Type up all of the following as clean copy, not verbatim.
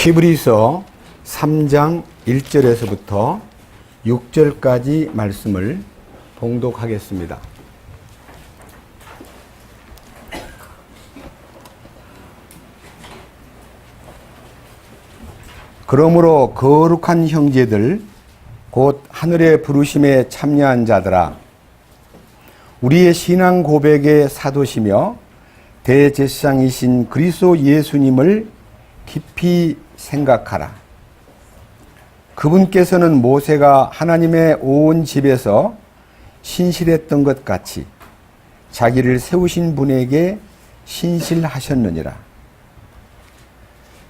히브리서 3장 1절에서부터 6절까지 말씀을 봉독하겠습니다. 그러므로 거룩한 형제들 곧 하늘의 부르심에 참여한 자들아, 우리의 신앙 고백의 사도시며 대제사장이신 그리스도 예수님을 깊이 생각하라. 그분께서는 모세가 하나님의 온 집에서 신실했던 것 같이 자기를 세우신 분에게 신실하셨느니라.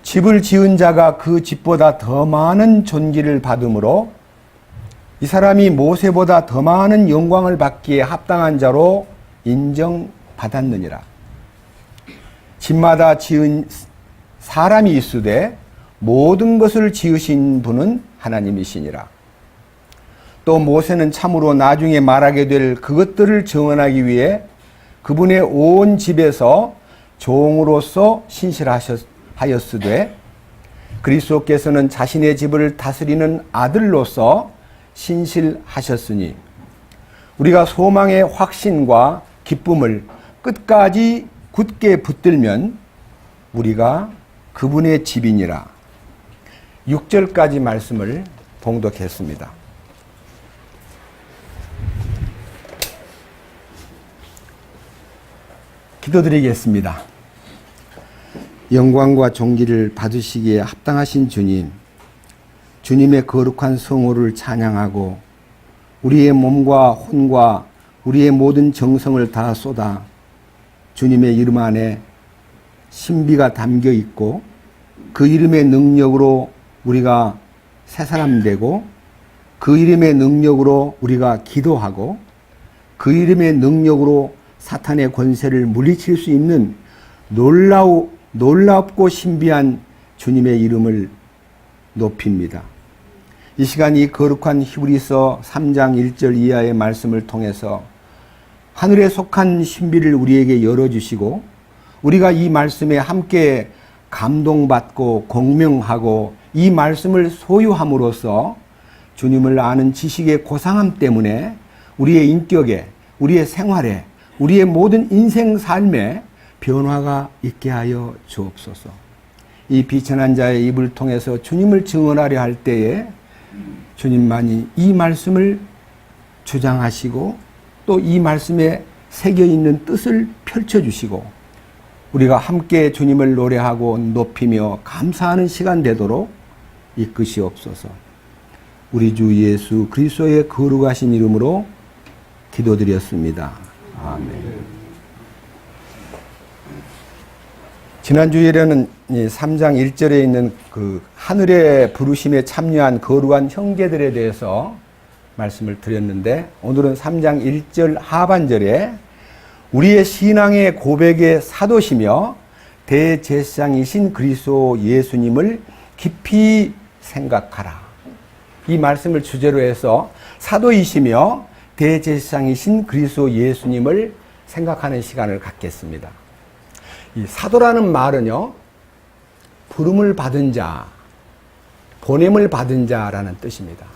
집을 지은 자가 그 집보다 더 많은 존귀를 받으므로 이 사람이 모세보다 더 많은 영광을 받기에 합당한 자로 인정받았느니라. 집마다 지은 사람이 있으되 모든 것을 지으신 분은 하나님이시니라. 또 모세는 참으로 나중에 말하게 될 그것들을 증언하기 위해 그분의 온 집에서 종으로서 신실하였으되 그리스도께서는 자신의 집을 다스리는 아들로서 신실하셨으니 우리가 소망의 확신과 기쁨을 끝까지 굳게 붙들면 우리가 그분의 집이니라. 6절까지 말씀을 봉독했습니다. 기도드리겠습니다. 영광과 존귀를 받으시기에 합당하신 주님, 주님의 거룩한 성호를 찬양하고 우리의 몸과 혼과 우리의 모든 정성을 다 쏟아 주님의 이름 안에 신비가 담겨 있고 그 이름의 능력으로 우리가 새 사람 되고 그 이름의 능력으로 우리가 기도하고 그 이름의 능력으로 사탄의 권세를 물리칠 수 있는 놀랍고 신비한 주님의 이름을 높입니다. 이 시간 이 거룩한 히브리서 3장 1절 이하의 말씀을 통해서 하늘에 속한 신비를 우리에게 열어주시고 우리가 이 말씀에 함께 감동받고 공명하고 이 말씀을 소유함으로써 주님을 아는 지식의 고상함 때문에 우리의 인격에, 우리의 생활에, 우리의 모든 인생 삶에 변화가 있게 하여 주옵소서. 이 비천한 자의 입을 통해서 주님을 증언하려 할 때에 주님만이 이 말씀을 주장하시고 또 이 말씀에 새겨있는 뜻을 펼쳐주시고 우리가 함께 주님을 노래하고 높이며 감사하는 시간 되도록 이끄시옵소서. 우리 주 예수 그리스도의 거룩하신 이름으로 기도드렸습니다. 아멘. 지난 주일에는 3장 1절에 있는 그 하늘의 부르심에 참여한 거룩한 형제들에 대해서 말씀을 드렸는데 오늘은 3장 1절 하반절에 우리의 신앙의 고백의 사도시며 대제사장이신 그리스도 예수님을 깊이 생각하라. 이 말씀을 주제로 해서 사도이시며 대제사장이신 그리스도 예수님을 생각하는 시간을 갖겠습니다. 이 사도라는 말은요, 부름을 받은 자, 보냄을 받은 자라는 뜻입니다.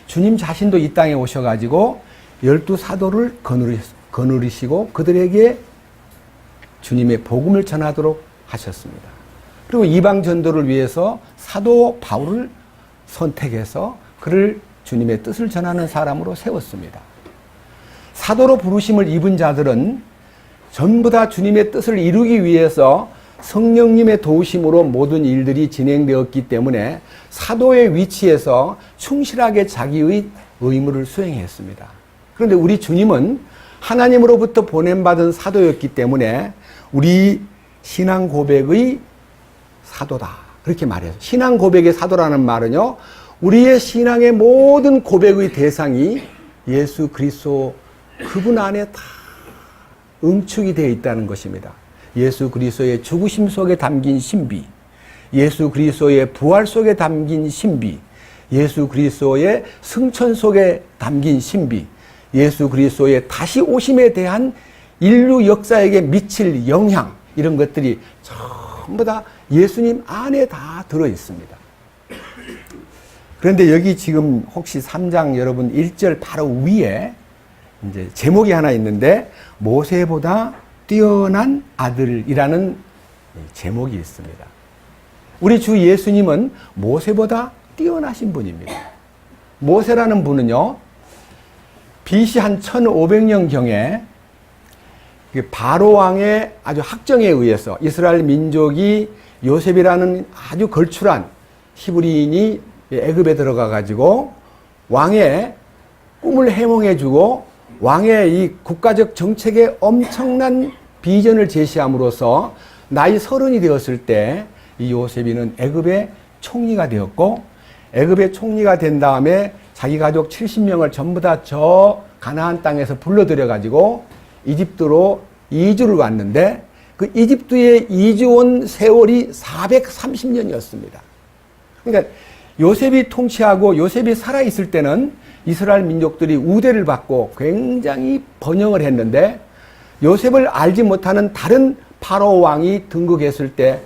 주님 자신도 이 땅에 오셔가지고 12사도를 거느리시고 그들에게 주님의 복음을 전하도록 하셨습니다. 그리고 이방 전도를 위해서 사도 바울을 선택해서 그를 주님의 뜻을 전하는 사람으로 세웠습니다. 사도로 부르심을 입은 자들은 전부 다 주님의 뜻을 이루기 위해서 성령님의 도우심으로 모든 일들이 진행되었기 때문에 사도의 위치에서 충실하게 자기의 의무를 수행했습니다. 그런데 우리 주님은 하나님으로부터 보냄받은 사도였기 때문에 우리 신앙 고백의 사도다. 그렇게 말해요. 신앙 고백의 사도라는 말은요, 우리의 신앙의 모든 고백의 대상이 예수 그리스도 그분 안에 다 응축이 되어 있다는 것입니다. 예수 그리스도의 죽으심 속에 담긴 신비, 예수 그리스도의 부활 속에 담긴 신비, 예수 그리스도의 승천 속에 담긴 신비, 예수 그리스도의 다시 오심에 대한 인류 역사에게 미칠 영향, 이런 것들이 전부 다 예수님 안에 다 들어 있습니다. 그런데 여기 지금 혹시 3장 여러분 1절 바로 위에 이제 제목이 하나 있는데 모세보다 뛰어난 아들이라는 제목이 있습니다. 우리 주 예수님은 모세보다 뛰어나신 분입니다. 모세라는 분은요, BC 한 1500년경에 바로 왕의 아주 학정에 의해서 이스라엘 민족이 요셉이라는 아주 걸출한 히브리인이 애굽에 들어가 가지고 왕의 꿈을 해몽해 주고 왕의 이 국가적 정책에 엄청난 비전을 제시함으로써 나이 30이 되었을 때 이 요셉이는 애굽의 총리가 되었고, 애굽의 총리가 된 다음에 자기 가족 70명을 전부 다 저 가나안 땅에서 불러들여 가지고 이집트로 이주를 왔는데, 그 이집트에 이주 온 세월이 430년이었습니다. 그러니까 요셉이 통치하고 요셉이 살아있을 때는 이스라엘 민족들이 우대를 받고 굉장히 번영을 했는데, 요셉을 알지 못하는 다른 파라오 왕이 등극했을 때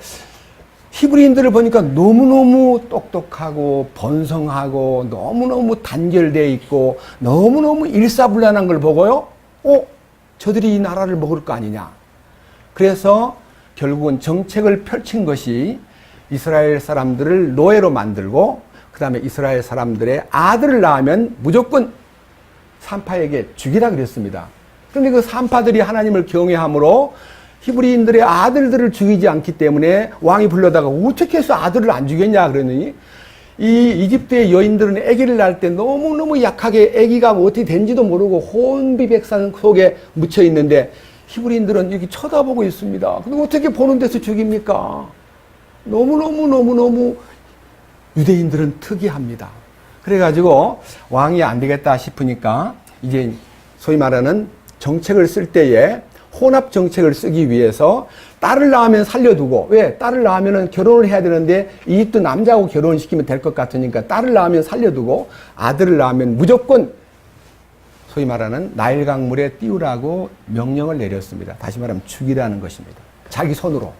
히브리인들을 보니까 너무너무 똑똑하고 번성하고 너무너무 단결되어 있고 너무너무 일사불란한 걸 보고요, 저들이 이 나라를 먹을 거 아니냐. 그래서 결국은 정책을 펼친 것이 이스라엘 사람들을 노예로 만들고, 그 다음에 이스라엘 사람들의 아들을 낳으면 무조건 산파에게 죽이라 그랬습니다. 그런데 그 산파들이 하나님을 경외함으로 히브리인들의 아들들을 죽이지 않기 때문에 왕이 불러다가 어떻게 해서 아들을 안 죽였냐 그러더니, 이 이집트의 여인들은 아기를 낳을 때 너무너무 약하게 아기가 어떻게 된지도 모르고 혼비백산 속에 묻혀 있는데 히브리인들은 이렇게 쳐다보고 있습니다. 근데 어떻게 보는 데서 죽입니까? 너무너무 유대인들은 특이합니다. 그래가지고 왕이 안 되겠다 싶으니까 이제 소위 말하는 정책을 쓸 때에 혼합 정책을 쓰기 위해서 딸을 낳으면 살려두고, 왜? 딸을 낳으면 결혼을 해야 되는데 이집트 남자하고 결혼시키면 될 것 같으니까 딸을 낳으면 살려두고 아들을 낳으면 무조건 소위 말하는 나일 강물에 띄우라고 명령을 내렸습니다. 다시 말하면 죽이라는 것입니다. 자기 손으로.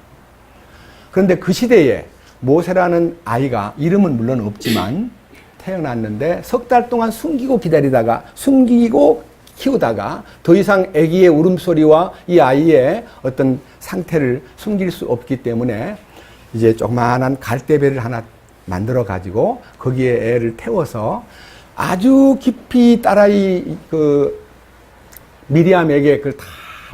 그런데 그 시대에 모세라는 아이가 이름은 물론 없지만 태어났는데 석 달 동안 숨기고 키우다가 더 이상 아기의 울음소리와 이 아이의 어떤 상태를 숨길 수 없기 때문에 이제 조그마한 갈대배를 하나 만들어 가지고 거기에 애를 태워서 아주 깊이 딸아이 미리암에게 그걸 다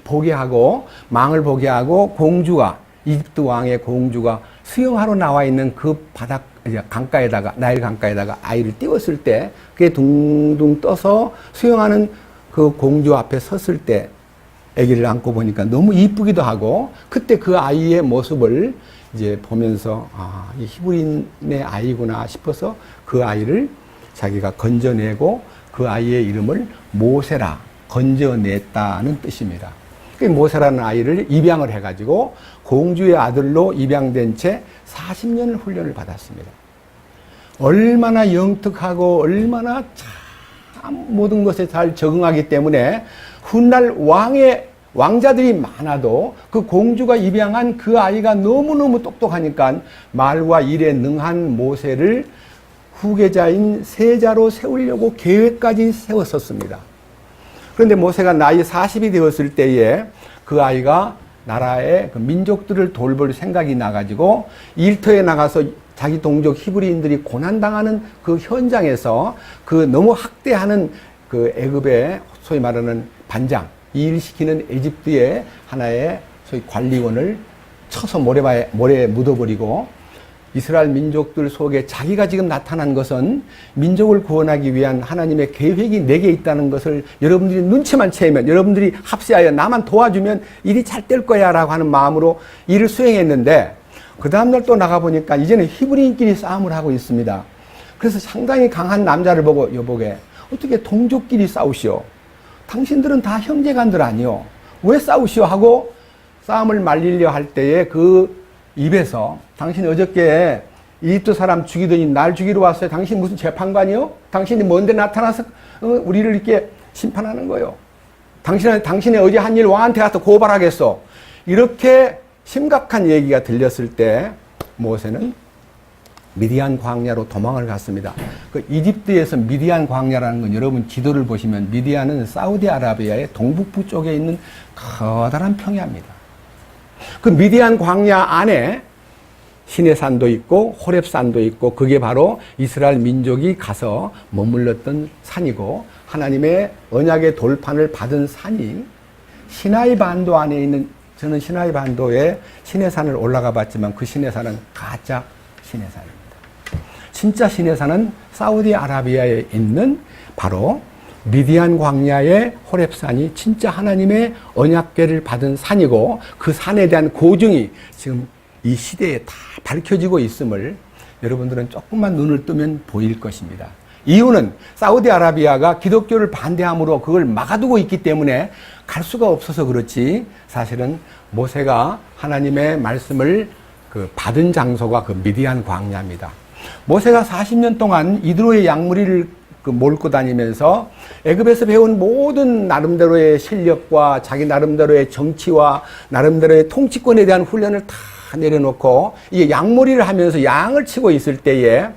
보게 하고, 망을 보게 하고, 공주가, 이집트 왕의 공주가 수영하러 나와 있는 그 바닥 강가에다가, 나일 강가에다가 아이를 띄웠을 때 그게 둥둥 떠서 수영하는 그 공주 앞에 섰을 때 아기를 안고 보니까 너무 이쁘기도 하고, 그때 그 아이의 모습을 이제 보면서 이 히브리인의 아이구나 싶어서 그 아이를 자기가 건져내고 그 아이의 이름을 모세라, 건져냈다는 뜻입니다. 그 모세라는 아이를 입양을 해가지고 공주의 아들로 입양된 채 40년을 훈련을 받았습니다. 얼마나 영특하고 얼마나 모든 것에 잘 적응하기 때문에 훗날 왕자들이 많아도 그 공주가 입양한 그 아이가 너무너무 똑똑하니까 말과 일에 능한 모세를 후계자인 세자로 세우려고 계획까지 세웠었습니다. 그런데 모세가 나이 40이 되었을 때에 그 아이가 나라의 그 민족들을 돌볼 생각이 나가지고 일터에 나가서 자기 동족 히브리인들이 고난당하는 그 현장에서 그 너무 학대하는 그 애굽의 소위 말하는 반장, 일시키는 에집트의 하나의 소위 관리원을 쳐서 모래에 묻어버리고, 이스라엘 민족들 속에 자기가 지금 나타난 것은 민족을 구원하기 위한 하나님의 계획이 내게 있다는 것을 여러분들이 눈치만 채면, 여러분들이 합세하여 나만 도와주면 일이 잘 될 거야 라고 하는 마음으로 일을 수행했는데, 그 다음날 또 나가보니까 이제는 히브리인끼리 싸움을 하고 있습니다. 그래서 상당히 강한 남자를 보고, 여보게 어떻게 동족끼리 싸우시오? 당신들은 다 형제간들 아니오? 왜 싸우시오? 하고 싸움을 말리려 할 때에 그 입에서, 당신 어저께 이집트 사람 죽이더니 날 죽이러 왔어요. 당신 무슨 재판관이요? 당신이 뭔데 나타나서 우리를 이렇게 심판하는 거요? 당신이 어제 한 일 왕한테 가서 고발하겠어. 이렇게 심각한 얘기가 들렸을 때 모세는 미디안 광야로 도망을 갔습니다. 그 이집트에서 미디안 광야라는 건 여러분 지도를 보시면 미디안은 사우디아라비아의 동북부 쪽에 있는 커다란 평야입니다. 그 미디안 광야 안에 시내산도 있고 호렙산도 있고 그게 바로 이스라엘 민족이 가서 머물렀던 산이고 하나님의 언약의 돌판을 받은 산이 시나이 반도 안에 있는, 저는 시나이 반도에 시내산을 올라가 봤지만 그 시내산은 가짜 시내산입니다. 진짜 시내산은 사우디아라비아에 있는 바로 미디안 광야의 호렙산이 진짜 하나님의 언약궤를 받은 산이고 그 산에 대한 고증이 지금 이 시대에 다 밝혀지고 있음을 여러분들은 조금만 눈을 뜨면 보일 것입니다. 이유는 사우디아라비아가 기독교를 반대함으로 그걸 막아두고 있기 때문에 갈 수가 없어서 그렇지, 사실은 모세가 하나님의 말씀을 받은 장소가 그 미디안 광야입니다. 모세가 40년 동안 이드로의 양무리를 몰고 다니면서 애굽에서 배운 모든 나름대로의 실력과 자기 나름대로의 정치와 나름대로의 통치권에 대한 훈련을 다 내려놓고 이게 양무리를 하면서 양을 치고 있을 때에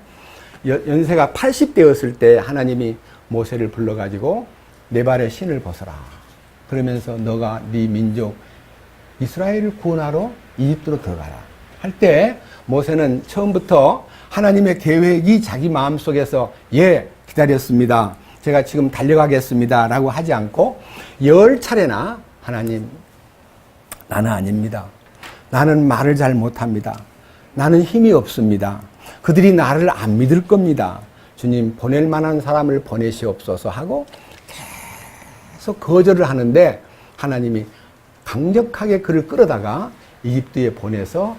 연세가 80대였을 때 하나님이 모세를 불러가지고 내 발에 신을 벗어라. 그러면서 너가 네 민족 이스라엘을 구원하러 이집트로 들어가라 할 때 모세는 처음부터 하나님의 계획이 자기 마음속에서 기다렸습니다. 제가 지금 달려가겠습니다. 라고 하지 않고 10차례나 하나님, 나는 아닙니다. 나는 말을 잘 못합니다. 나는 힘이 없습니다. 그들이 나를 안 믿을 겁니다. 주님, 보낼 만한 사람을 보내시옵소서 하고 계속 거절을 하는데 하나님이 강력하게 그를 끌어다가 이집트에 보내서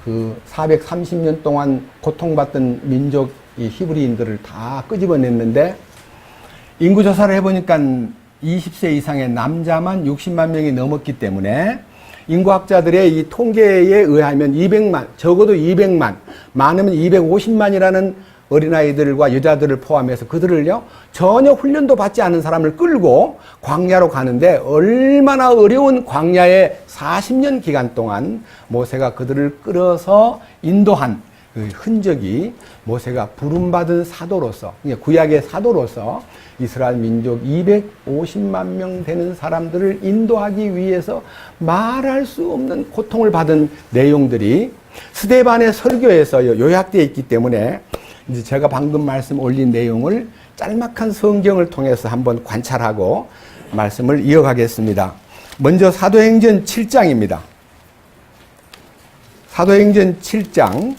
그 430년 동안 고통받던 민족 이 히브리인들을 다 끄집어냈는데 인구조사를 해보니까 20세 이상의 남자만 60만 명이 넘었기 때문에 인구학자들의 이 통계에 의하면 200만, 적어도 200만, 많으면 250만이라는 어린아이들과 여자들을 포함해서 그들을요, 전혀 훈련도 받지 않은 사람을 끌고 광야로 가는데 얼마나 어려운 광야의 40년 기간 동안 모세가 그들을 끌어서 인도한 그 흔적이 모세가 부름받은 사도로서, 구약의 사도로서 이스라엘 민족 250만 명 되는 사람들을 인도하기 위해서 말할 수 없는 고통을 받은 내용들이 스데반의 설교에서 요약되어 있기 때문에 이제 제가 방금 말씀 올린 내용을 짤막한 성경을 통해서 한번 관찰하고 말씀을 이어가겠습니다. 먼저 사도행전 7장입니다. 사도행전 7장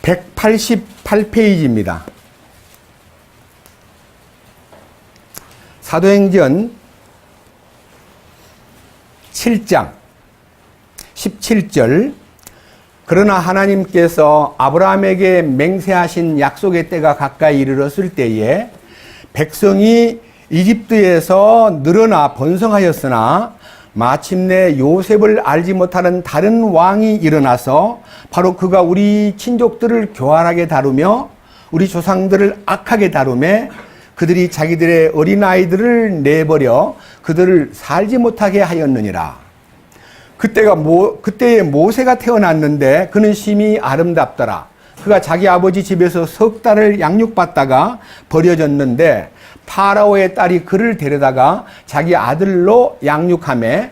188페이지입니다. 사도행전 7장 17절. 그러나 하나님께서 아브라함에게 맹세하신 약속의 때가 가까이 이르렀을 때에 백성이 이집트에서 늘어나 번성하였으나 마침내 요셉을 알지 못하는 다른 왕이 일어나서 바로 그가 우리 친족들을 교활하게 다루며 우리 조상들을 악하게 다루며 그들이 자기들의 어린아이들을 내버려 그들을 살지 못하게 하였느니라. 그때에 모세가 태어났는데 그는 심히 아름답더라. 그가 자기 아버지 집에서 석 달을 양육받다가 버려졌는데 파라오의 딸이 그를 데려다가 자기 아들로 양육하며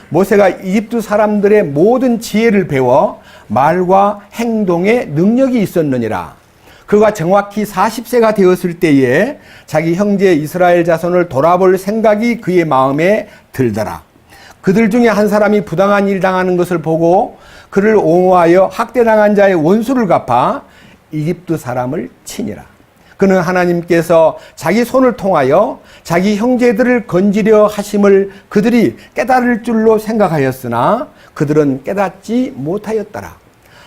모세가 이집트 사람들의 모든 지혜를 배워 말과 행동에 능력이 있었느니라. 그가 정확히 40세가 되었을 때에 자기 형제 이스라엘 자손을 돌아볼 생각이 그의 마음에 들더라. 그들 중에 한 사람이 부당한 일 당하는 것을 보고 그를 옹호하여 학대당한 자의 원수를 갚아 이집트 사람을 치니라. 그는 하나님께서 자기 손을 통하여 자기 형제들을 건지려 하심을 그들이 깨달을 줄로 생각하였으나 그들은 깨닫지 못하였더라.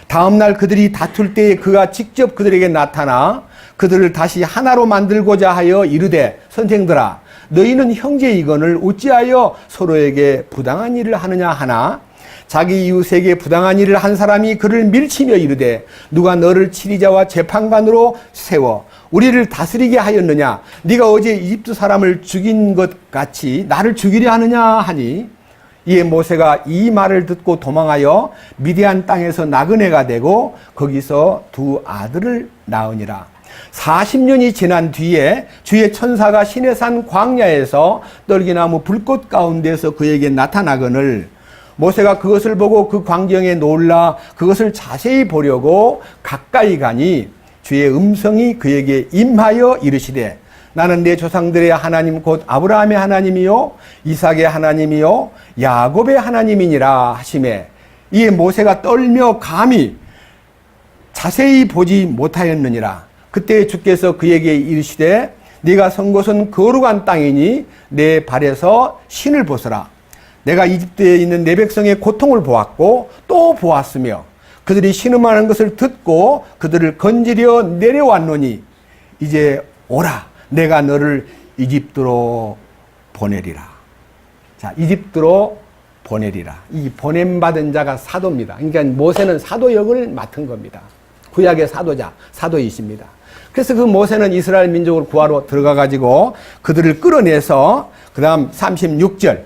다음 날 그들이 다툴 때에 그가 직접 그들에게 나타나 그들을 다시 하나로 만들고자 하여 이르되, 선생들아, 너희는 형제이거늘 어찌하여 서로에게 부당한 일을 하느냐 하나 자기 이웃에게 부당한 일을 한 사람이 그를 밀치며 이르되, 누가 너를 치리자와 재판관으로 세워 우리를 다스리게 하였느냐? 네가 어제 이집트 사람을 죽인 것 같이 나를 죽이려 하느냐 하니, 이에 모세가 이 말을 듣고 도망하여 미디안 땅에서 나그네가 되고 거기서 두 아들을 낳으니라. 40년이 지난 뒤에 주의 천사가 시내산 광야에서 떨기나무 불꽃 가운데서 그에게 나타나거늘 모세가 그것을 보고 그 광경에 놀라 그것을 자세히 보려고 가까이 가니 주의 음성이 그에게 임하여 이르시되 나는 내 조상들의 하나님 곧 아브라함의 하나님이요 이삭의 하나님이요 야곱의 하나님이니라 하시매 이에 모세가 떨며 감히 자세히 보지 못하였느니라. 그때 주께서 그에게 이르시되 네가 선 곳은 거룩한 땅이니 내 발에서 신을 벗어라. 내가 이집트에 있는 내 백성의 고통을 보았고 또 보았으며 그들이 신음하는 것을 듣고 그들을 건지려 내려왔노니 이제 오라 내가 너를 이집트로 보내리라. 자, 이집트로 보내리라. 이 보냄받은 자가 사도입니다. 그러니까 모세는 사도 역을 맡은 겁니다. 구약의 사도자, 사도이십니다. 그래서 그 모세는 이스라엘 민족을 구하러 들어가가지고 그들을 끌어내서 그 다음 36절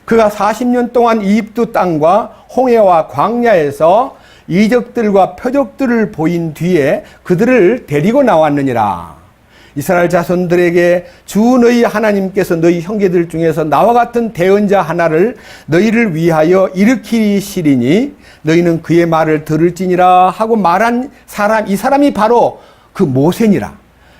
그가 40년 동안 이집트 땅과 홍해와 광야에서 이적들과 표적들을 보인 뒤에 그들을 데리고 나왔느니라. 이스라엘 자손들에게 주 너희 하나님께서 너희 형제들 중에서 나와 같은 대언자 하나를 너희를 위하여 일으키시리니 너희는 그의 말을 들을지니라 하고 말한 사람, 이 사람이 바로 그 모세니라.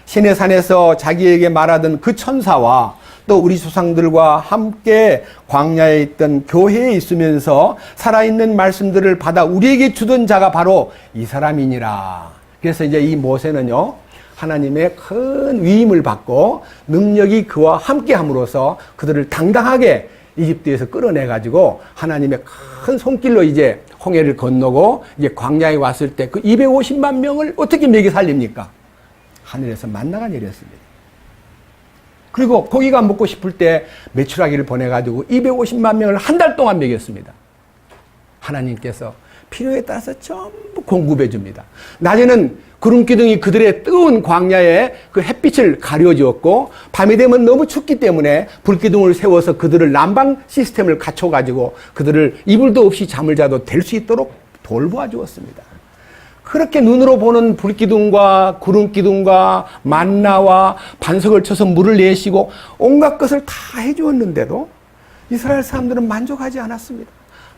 시내산에서 자기에게 말하던 그 천사와 또 우리 조상들과 함께 광야에 있던 교회에 있으면서 살아있는 말씀들을 받아 우리에게 주던 자가 바로 이 사람이니라. 그래서 이제 이 모세는요, 하나님의 큰 위임을 받고 능력이 그와 함께 함으로써 그들을 당당하게 이집트에서 끌어내가지고 하나님의 큰 손길로 이제 홍해를 건너고 이제 광야에 왔을 때 그 250만 명을 어떻게 먹여 살립니까? 하늘에서 만나가 내렸습니다. 그리고 고기가 먹고 싶을 때 메추라기를 보내가지고 250만 명을 한 달 동안 먹였습니다. 하나님께서 필요에 따라서 전부 공급해 줍니다. 낮에는 구름기둥이 그들의 뜨거운 광야에 그 햇빛을 가려주었고 밤이 되면 너무 춥기 때문에 불기둥을 세워서 그들을 난방 시스템을 갖춰가지고 그들을 이불도 없이 잠을 자도 될 수 있도록 돌보아 주었습니다. 그렇게 눈으로 보는 불기둥과 구름기둥과 만나와 반석을 쳐서 물을 내쉬고 온갖 것을 다 해주었는데도 이스라엘 사람들은 만족하지 않았습니다.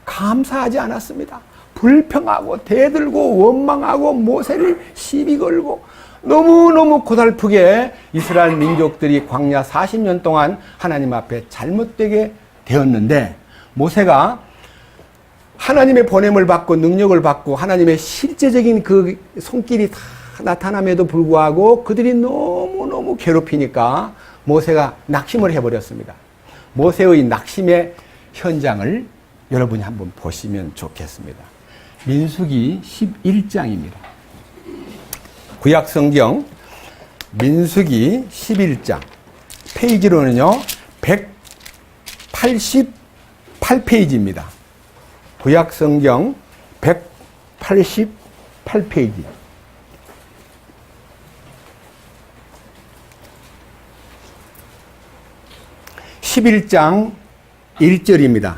감사하지 않았습니다. 불평하고 대들고 원망하고 모세를 시비 걸고 너무너무 고달프게 이스라엘 민족들이 광야 40년 동안 하나님 앞에 잘못되게 되었는데 모세가 하나님의 보냄을 받고 능력을 받고 하나님의 실제적인 그 손길이 다 나타남에도 불구하고 그들이 너무너무 괴롭히니까 모세가 낙심을 해버렸습니다. 모세의 낙심의 현장을 여러분이 한번 보시면 좋겠습니다. 민수기 11장입니다. 구약성경 민수기 11장 페이지로는요 188페이지입니다. 구약성경 188페이지. (11장) 1절입니다.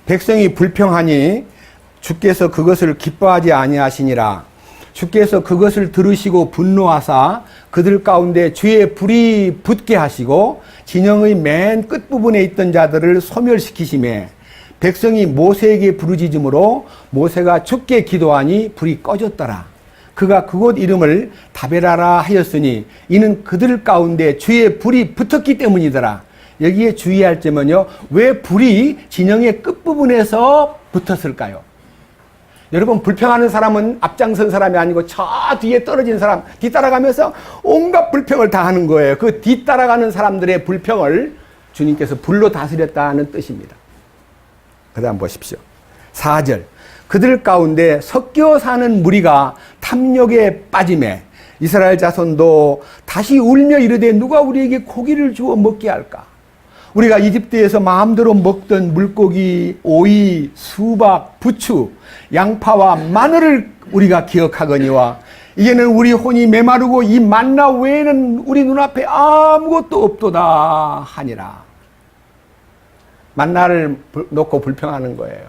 백성이 불평하니 주께서 그것을 기뻐하지 아니하시니라. 주께서 그것을 들으시고 분노하사 그들 가운데 주의 불이 붙게 하시고 진영의 맨 끝부분에 있던 자들을 소멸시키시매 백성이 모세에게 부르짖음으로 모세가 주께 기도하니 불이 꺼졌더라. 그가 그곳 이름을 다베라라 하였으니 이는 그들 가운데 주의 불이 붙었기 때문이더라. 여기에 주의할 점은요, 왜 불이 진영의 끝부분에서 붙었을까요? 여러분, 불평하는 사람은 앞장선 사람이 아니고 저 뒤에 떨어진 사람 뒤따라가면서 온갖 불평을 다 하는 거예요. 그 뒤따라가는 사람들의 불평을 주님께서 불로 다스렸다는 뜻입니다. 그 다음 보십시오. 4절. 그들 가운데 섞여 사는 무리가 탐욕에 빠지매 이스라엘 자손도 다시 울며 이르되 누가 우리에게 고기를 주어 먹게 할까? 우리가 이집트에서 마음대로 먹던 물고기, 오이, 수박, 부추, 양파와 마늘을 우리가 기억하거니와 이제는 우리 혼이 메마르고 이 만나 외에는 우리 눈앞에 아무것도 없도다 하니라. 만나를 놓고 불평하는 거예요.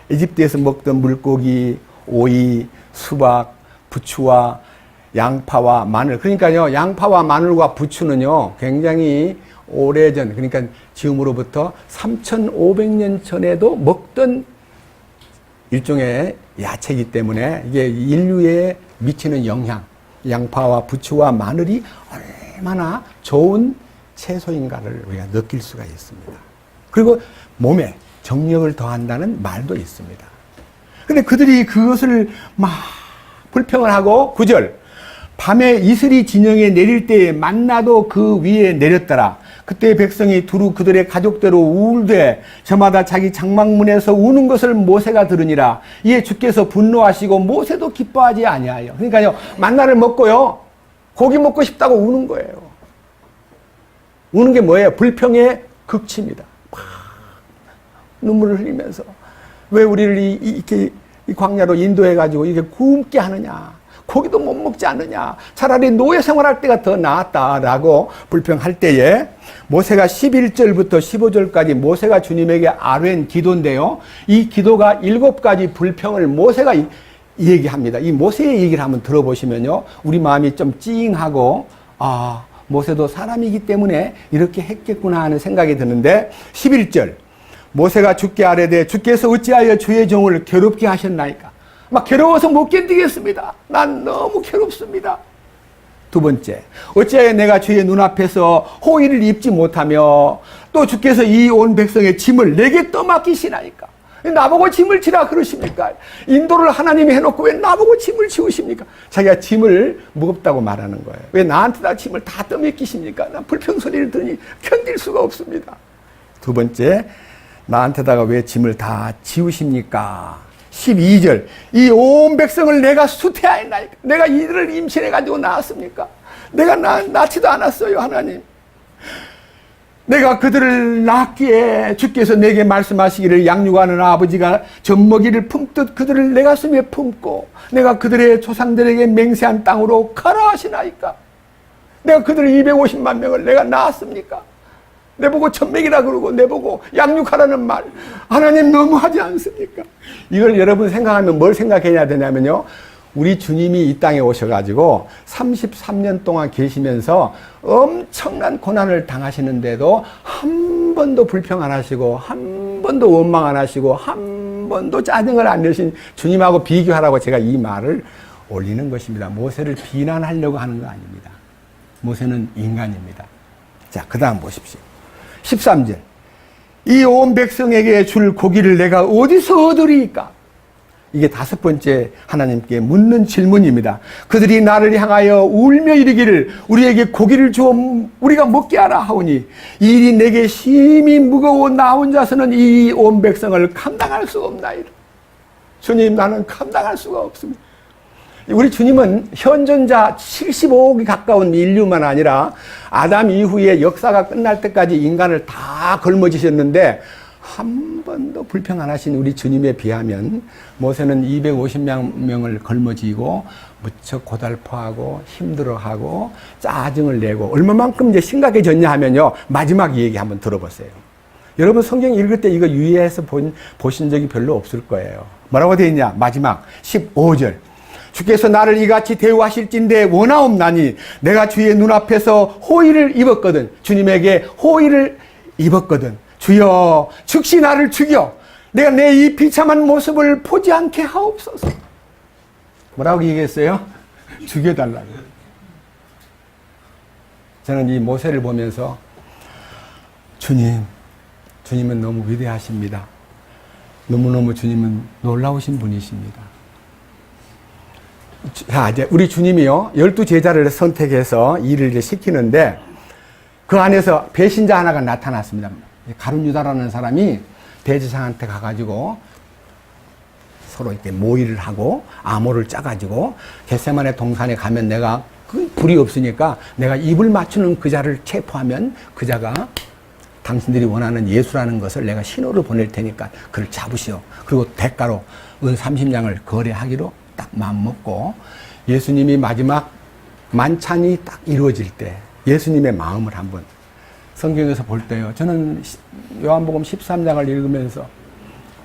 이집트에서 먹던 물고기, 오이, 수박, 부추와 양파와 마늘. 그러니까요, 양파와 마늘과 부추는요, 굉장히 오래전, 그러니까 지금으로부터 3,500년 전에도 먹던 일종의 야채이기 때문에 이게 인류에 미치는 영향, 양파와 부추와 마늘이 얼마나 좋은 채소인가를 우리가 느낄 수가 있습니다. 그리고 몸에 정력을 더한다는 말도 있습니다. 근데 그들이 그것을 막 불평을 하고 9절 밤에 이슬이 진영에 내릴 때에 만나도 그 위에 내렸더라. 그때 백성이 두루 그들의 가족대로 울되 저마다 자기 장막문에서 우는 것을 모세가 들으니라. 이에 주께서 분노하시고 모세도 기뻐하지 아니하여. 그러니까요, 만나를 먹고요, 고기 먹고 싶다고 우는 거예요. 우는 게 뭐예요? 불평의 극치입니다. 막 눈물을 흘리면서 왜 우리를 이렇게 이 광야로 인도해가지고 이렇게 굶게 하느냐, 고기도 못 먹지 않느냐, 차라리 노예 생활할 때가 더 나았다라고 불평할 때에 모세가 11절부터 15절까지 모세가 주님에게 아뢰는 기도인데요, 이 기도가 7가지 불평을 모세가 얘기합니다. 이 모세의 얘기를 한번 들어보시면요, 우리 마음이 좀 찡하고 아, 모세도 사람이기 때문에 이렇게 했겠구나 하는 생각이 드는데, 11절 모세가 주께 아뢰되 주께서 어찌하여 주의 종을 괴롭게 하셨나이까. 막 괴로워서 못 견디겠습니다. 난 너무 괴롭습니다. 두 번째, 어찌하여 내가 주의 눈앞에서 호의를 입지 못하며 또 주께서 이 온 백성의 짐을 내게 떠맡기시나이까. 나보고 짐을 지라 그러십니까? 인도를 하나님이 해놓고 왜 나보고 짐을 지우십니까? 자기가 짐을 무겁다고 말하는 거예요. 왜 나한테 다 짐을 다 떠맡기십니까? 난 불평소리를 들으니 견딜 수가 없습니다. 두 번째, 나한테다가 왜 짐을 다 지우십니까? 12절 이 온 백성을 내가 수태하였나이까. 내가 이들을 임신해가지고 낳았습니까? 내가 낳지도 않았어요. 하나님, 내가 그들을 낳기에 주께서 내게 말씀하시기를 양육하는 아버지가 젖먹이를 품듯 그들을 내 가슴에 품고 내가 그들의 조상들에게 맹세한 땅으로 가라 하시나이까. 내가 그들 250만 명을 내가 낳았습니까? 내보고 젖먹이라 그러고 내보고 양육하라는 말, 하나님 너무하지 않습니까? 이걸 여러분 생각하면 뭘 생각해야 되냐면요, 우리 주님이 이 땅에 오셔가지고 33년 동안 계시면서 엄청난 고난을 당하시는데도 한 번도 불평 안 하시고 한 번도 원망 안 하시고 한 번도 짜증을 안 내신 주님하고 비교하라고 제가 이 말을 올리는 것입니다. 모세를 비난하려고 하는 거 아닙니다. 모세는 인간입니다. 자, 그 다음 보십시오. 13절 이 온 백성에게 줄 고기를 내가 어디서 얻으리이까? 이게 5번째 하나님께 묻는 질문입니다. 그들이 나를 향하여 울며 이르기를 우리에게 고기를 주어 우리가 먹게 하라 하오니 이 일이 내게 심히 무거워 나 혼자서는 이 온 백성을 감당할 수 없나이다. 주님, 나는 감당할 수가 없습니다. 우리 주님은 현존자 75억이 가까운 인류만 아니라 아담 이후에 역사가 끝날 때까지 인간을 다 걸머지셨는데 한 번도 불평 안 하신 우리 주님에 비하면 모세는 250명을 걸머지고 무척 고달퍼하고 힘들어하고 짜증을 내고 얼마만큼 이제 심각해졌냐 하면요, 마지막 얘기 한번 들어보세요. 여러분 성경 읽을 때 이거 유의해서 보신 적이 별로 없을 거예요. 뭐라고 되어 있냐? 마지막 15절 주께서 나를 이같이 대우하실진대 원하옵나니 내가 주의 눈앞에서 호의를 입었거든. 주님에게 호의를 입었거든. 주여 즉시 나를 죽여 내가 내 이 비참한 모습을 보지 않게 하옵소서. 뭐라고 얘기했어요? 죽여달라고. 저는 이 모세를 보면서 주님은 너무 위대하십니다. 너무너무 주님은 놀라우신 분이십니다. 자, 이제 우리 주님이요, 12제자를 선택해서 일을 이제 시키는데 그 안에서 배신자 하나가 나타났습니다. 가룟 유다라는 사람이 대제사장한테 가가지고 서로 이렇게 모의를 하고 암호를 짜가지고 겟세마네 동산에 가면 내가 그 불이 없으니까 내가 입을 맞추는 그 자를 체포하면 그 자가 당신들이 원하는 예수라는 것을 내가 신호를 보낼 테니까 그를 잡으시오. 그리고 대가로 은 30냥을 거래하기로 딱 마음먹고 예수님이 마지막 만찬이 딱 이루어질 때 예수님의 마음을 한번 성경에서 볼 때요. 저는 요한복음 13장을 읽으면서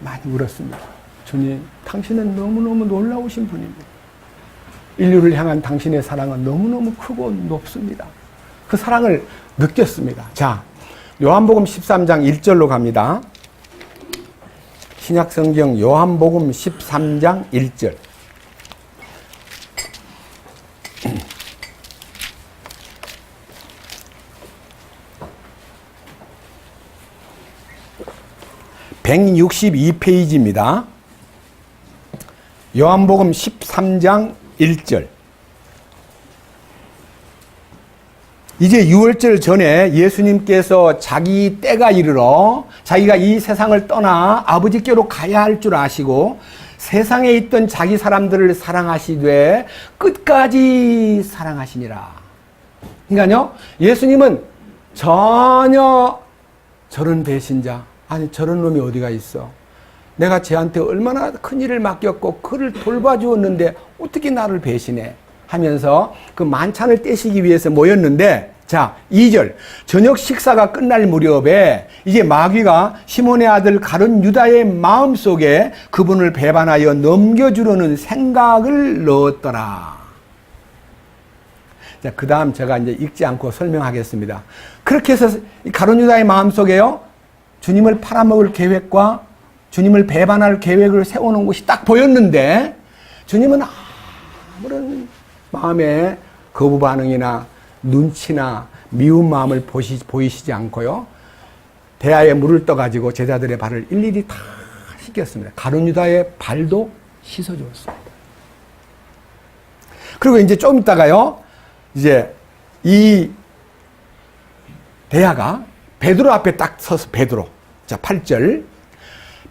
많이 울었습니다. 주님, 당신은 너무너무 놀라우신 분입니다. 인류를 향한 당신의 사랑은 너무너무 크고 높습니다. 그 사랑을 느꼈습니다. 자, 요한복음 13장 1절로 갑니다. 신약성경 요한복음 13장 1절. (162페이지입니다) 요한복음 13장 1절. 이제 유월절 전에 예수님께서 자기 때가 이르러 자기가 이 세상을 떠나 아버지께로 가야 할 줄 아시고 세상에 있던 자기 사람들을 사랑하시되 끝까지 사랑하시니라. 그러니까요, 예수님은 전혀 저런 배신자, 아니 저런 놈이 어디가 있어. 내가 쟤한테 얼마나 큰 일을 맡겼고 그를 돌봐주었는데 어떻게 나를 배신해 하면서 그 만찬을 떼시기 위해서 모였는데, 자 2절, 저녁 식사가 끝날 무렵에 이제 마귀가 시몬의 아들 가룟 유다의 마음속에 그분을 배반하여 넘겨주려는 생각을 넣었더라. 자, 그 다음 제가 이제 읽지 않고 설명하겠습니다. 그렇게 해서 가룟 유다의 마음속에요, 주님을 팔아먹을 계획과 주님을 배반할 계획을 세워놓은 것이 딱 보였는데, 주님은 아무런 마음에 거부 반응이나 눈치나 미운 마음을 보이시지 않고요, 대야에 물을 떠가지고 제자들의 발을 일일이 다 씻겼습니다. 가룟 유다의 발도 씻어주었습니다. 그리고 이제 좀 있다가요, 이제 이 대야가 베드로 앞에 딱 서서, 베드로, 자 8절,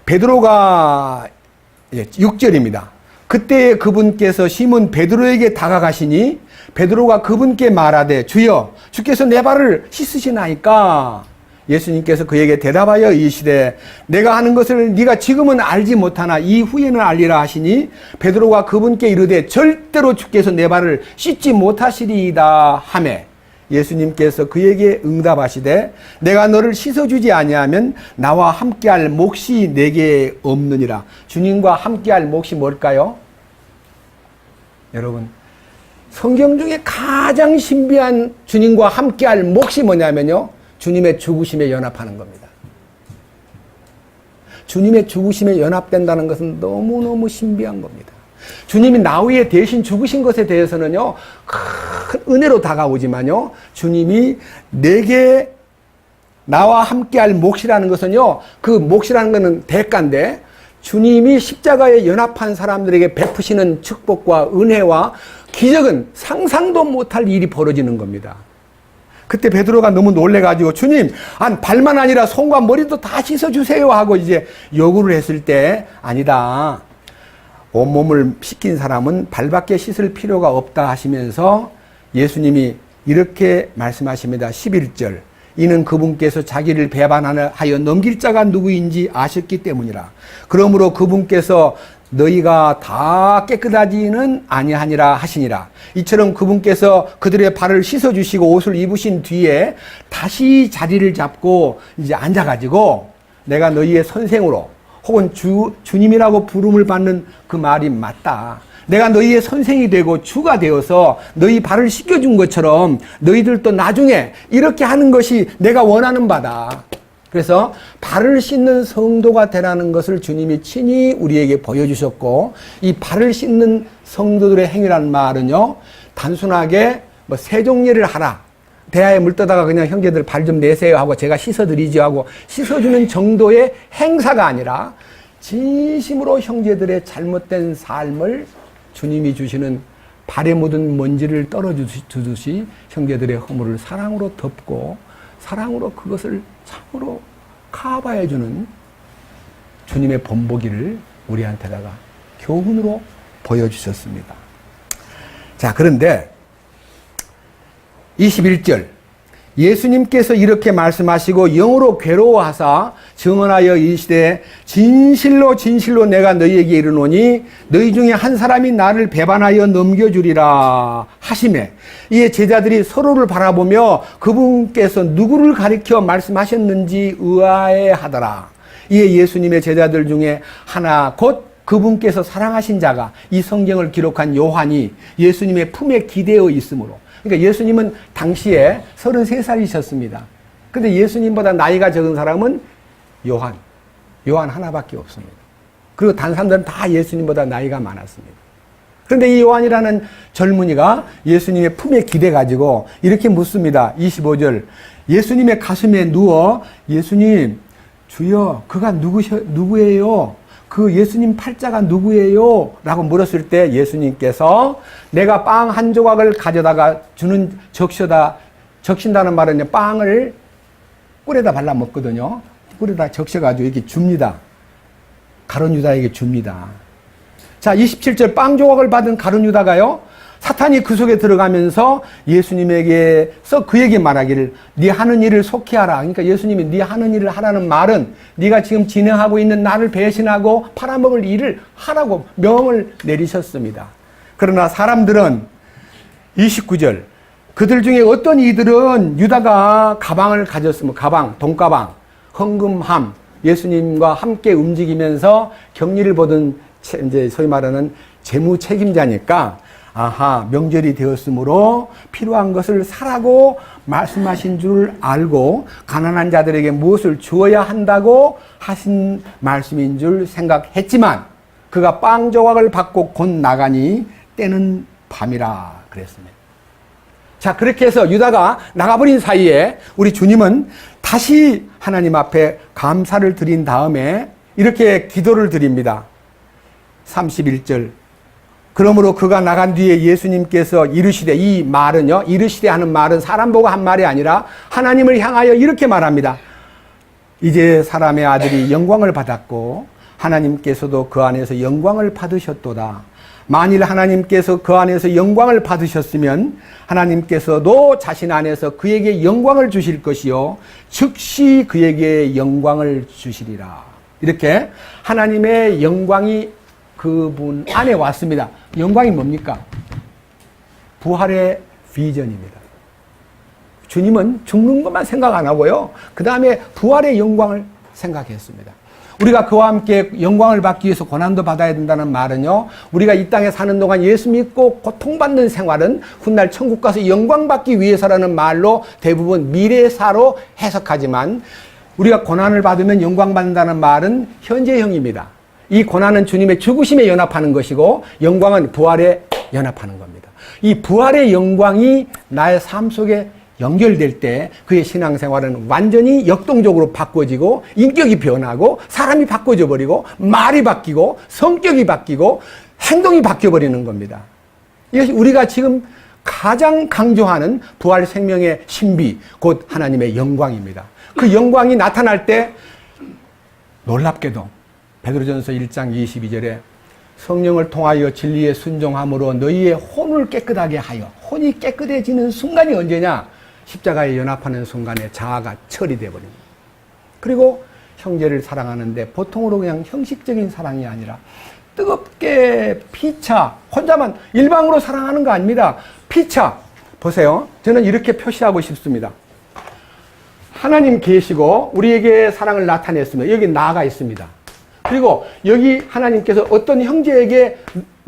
베드로가 6절입니다. 그때 그분께서 시몬 베드로에게 다가가시니 베드로가 그분께 말하되 주여, 주께서 내 발을 씻으시나이까? 예수님께서 그에게 대답하여 이르시되 내가 하는 것을 네가 지금은 알지 못하나 이후에는 알리라 하시니, 베드로가 그분께 이르되 절대로 주께서 내 발을 씻지 못하시리이다 하매, 예수님께서 그에게 응답하시되 내가 너를 씻어주지 아니하면 나와 함께할 몫이 내게 없느니라. 주님과 함께할 몫이 뭘까요? 여러분, 성경 중에 가장 신비한 주님과 함께할 몫이 뭐냐면요, 주님의 죽으심에 연합하는 겁니다. 주님의 죽으심에 연합된다는 것은 너무너무 신비한 겁니다. 주님이 나 위에 대신 죽으신 것에 대해서는요, 큰 은혜로 다가오지만요, 주님이 내게 나와 함께할 몫이라는 것은요, 그 몫이라는 것은 대가인데, 주님이 십자가에 연합한 사람들에게 베푸시는 축복과 은혜와 기적은 상상도 못할 일이 벌어지는 겁니다. 그때 베드로가 너무 놀래가지고 주님, 발만 아니라 손과 머리도 다 씻어주세요 하고 이제 요구를 했을 때, 아니다, 온몸을 씻긴 사람은 발밖에 씻을 필요가 없다 하시면서 예수님이 이렇게 말씀하십니다. 11절, 이는 그분께서 자기를 배반하여 넘길 자가 누구인지 아셨기 때문이라. 그러므로 그분께서 너희가 다 깨끗하지는 아니하니라 하시니라. 이처럼 그분께서 그들의 발을 씻어주시고 옷을 입으신 뒤에 다시 자리를 잡고 이제 앉아가지고 내가 너희의 선생으로, 혹은 주님이라고 부름을 받는 그 말이 맞다. 내가 너희의 선생이 되고 주가 되어서 너희 발을 씻겨준 것처럼 너희들도 나중에 이렇게 하는 것이 내가 원하는 바다. 그래서 발을 씻는 성도가 되라는 것을 주님이 친히 우리에게 보여주셨고, 이 발을 씻는 성도들의 행위라는 말은요, 단순하게 뭐 세종례를 하라, 대야에 물 떠다가 그냥 형제들 발 좀 내세요 하고 제가 씻어드리죠 하고 씻어주는 정도의 행사가 아니라 진심으로 형제들의 잘못된 삶을 주님이 주시는 발에 묻은 먼지를 떨어주듯이 형제들의 허물을 사랑으로 덮고 사랑으로 그것을 참으로 커버해주는 주님의 본보기를 우리한테다가 교훈으로 보여주셨습니다. 자, 그런데 21절, 예수님께서 이렇게 말씀하시고 영으로 괴로워하사 증언하여 이르시되 진실로 진실로 내가 너희에게 이르노니 너희 중에 한 사람이 나를 배반하여 넘겨주리라 하시매, 이에 제자들이 서로를 바라보며 그분께서 누구를 가리켜 말씀하셨는지 의아해하더라. 이에 예수님의 제자들 중에 하나 곧 그분께서 사랑하신 자가 이 성경을 기록한 요한이 예수님의 품에 기대어 있으므로, 그러니까 예수님은 당시에 33살이셨습니다. 근데 예수님보다 나이가 적은 사람은 요한 하나밖에 없습니다. 그리고 다른 사람들은 다 예수님보다 나이가 많았습니다. 그런데 이 요한이라는 젊은이가 예수님의 품에 기대가지고 이렇게 묻습니다. 25절, 예수님의 가슴에 누워 예수님, 주여 그가 누구예요? 그 예수님 팔자가 누구예요? 라고 물었을 때 예수님께서 내가 빵 한 조각을 가져다가 주는 적신다는 말은 빵을 꿀에다 발라 먹거든요. 꿀에다 적셔가지고 이렇게 줍니다. 가룟 유다에게 줍니다. 자, 27절, 빵 조각을 받은 가룟 유다가요, 사탄이 그 속에 들어가면서 예수님에게서 그에게 말하기를 네 하는 일을 속히 하라. 그러니까 예수님이 네 하는 일을 하라는 말은 네가 지금 진행하고 있는 나를 배신하고 팔아먹을 일을 하라고 명을 내리셨습니다. 그러나 사람들은 29절, 그들 중에 어떤 이들은 유다가 가방을 가졌으면 가방, 돈가방, 헌금함, 예수님과 함께 움직이면서 격리를 보던 이제 소위 말하는 재무 책임자니까 아하, 명절이 되었으므로 필요한 것을 사라고 말씀하신 줄 알고 가난한 자들에게 무엇을 주어야 한다고 하신 말씀인 줄 생각했지만 그가 빵 조각을 받고 곧 나가니 때는 밤이라 그랬습니다. 자, 그렇게 해서 유다가 나가버린 사이에 우리 주님은 다시 하나님 앞에 감사를 드린 다음에 이렇게 기도를 드립니다. 31절, 그러므로 그가 나간 뒤에 예수님께서 이르시되, 이 말은요, 이르시되 하는 말은 사람 보고 한 말이 아니라 하나님을 향하여 이렇게 말합니다. 이제 사람의 아들이 영광을 받았고 하나님께서도 그 안에서 영광을 받으셨도다. 만일 하나님께서 그 안에서 영광을 받으셨으면 하나님께서도 자신 안에서 그에게 영광을 주실 것이요 즉시 그에게 영광을 주시리라. 이렇게 하나님의 영광이 그분 안에 왔습니다. 영광이 뭡니까? 부활의 비전입니다. 주님은 죽는 것만 생각 안 하고요, 그 다음에 부활의 영광을 생각했습니다. 우리가 그와 함께 영광을 받기 위해서 고난도 받아야 된다는 말은요, 우리가 이 땅에 사는 동안 예수 믿고 고통받는 생활은 훗날 천국 가서 영광 받기 위해서라는 말로 대부분 미래사로 해석하지만, 우리가 고난을 받으면 영광 받는다는 말은 현재형입니다. 이 고난은 주님의 죽으심에 연합하는 것이고 영광은 부활에 연합하는 겁니다. 이 부활의 영광이 나의 삶 속에 연결될 때 그의 신앙생활은 완전히 역동적으로 바꿔지고 인격이 변하고 사람이 바꿔져 버리고 말이 바뀌고 성격이 바뀌고 행동이 바뀌어버리는 겁니다. 이것이 우리가 지금 가장 강조하는 부활 생명의 신비, 곧 하나님의 영광입니다. 그 영광이 나타날 때 놀랍게도 베드로전서 1장 22절에 성령을 통하여 진리에 순종함으로 너희의 혼을 깨끗하게 하여, 혼이 깨끗해지는 순간이 언제냐? 십자가에 연합하는 순간에 자아가 처리되어 버립니다. 그리고 형제를 사랑하는데 보통으로 그냥 형식적인 사랑이 아니라 뜨겁게 피차, 혼자만 일방으로 사랑하는 거 아닙니다. 피차. 보세요. 저는 이렇게 표시하고 싶습니다. 하나님 계시고 우리에게 사랑을 나타냈으면 여기 나가 있습니다. 그리고 여기 하나님께서 어떤 형제에게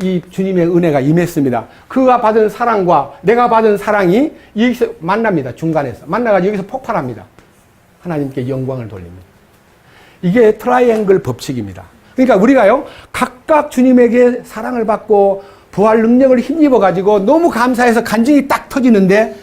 이 주님의 은혜가 임했습니다. 그가 받은 사랑과 내가 받은 사랑이 여기서 만납니다. 중간에서 만나가지고 여기서 폭발합니다. 하나님께 영광을 돌립니다. 이게 트라이앵글 법칙입니다. 그러니까 우리가요, 각각 주님에게 사랑을 받고 부활 능력을 힘입어 가지고 너무 감사해서 간증이 딱 터지는데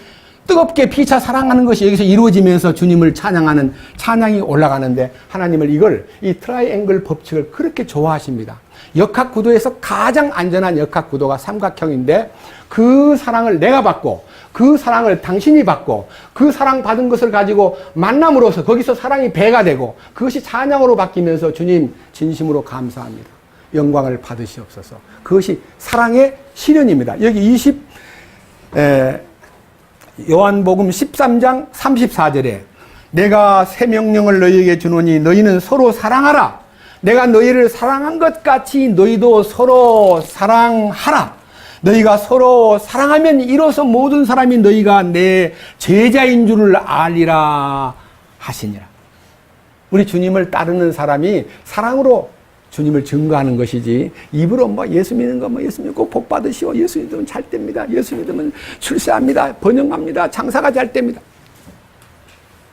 뜨겁게 피차 사랑하는 것이 여기서 이루어지면서 주님을 찬양하는 찬양이 올라가는데, 하나님을 이걸, 이 트라이앵글 법칙을 그렇게 좋아하십니다. 역학구도에서 가장 안전한 역학구도가 삼각형인데, 그 사랑을 내가 받고 그 사랑을 당신이 받고 그 사랑 받은 것을 가지고 만남으로써 거기서 사랑이 배가 되고 그것이 찬양으로 바뀌면서 주님 진심으로 감사합니다, 영광을 받으시옵소서. 그것이 사랑의 실현입니다. 여기 요한복음 13장 34절에 내가 새 명령을 너희에게 주노니 너희는 서로 사랑하라. 내가 너희를 사랑한 것 같이 너희도 서로 사랑하라. 너희가 서로 사랑하면 이로써 모든 사람이 너희가 내 제자인 줄을 알리라 하시니라. 우리 주님을 따르는 사람이 사랑으로 주님을 증거하는 것이지, 입으로 뭐 예수 믿는 거, 뭐 예수 믿고 복 받으시오, 예수 믿으면 잘 됩니다, 예수 믿으면 출세합니다, 번영합니다, 장사가 잘 됩니다.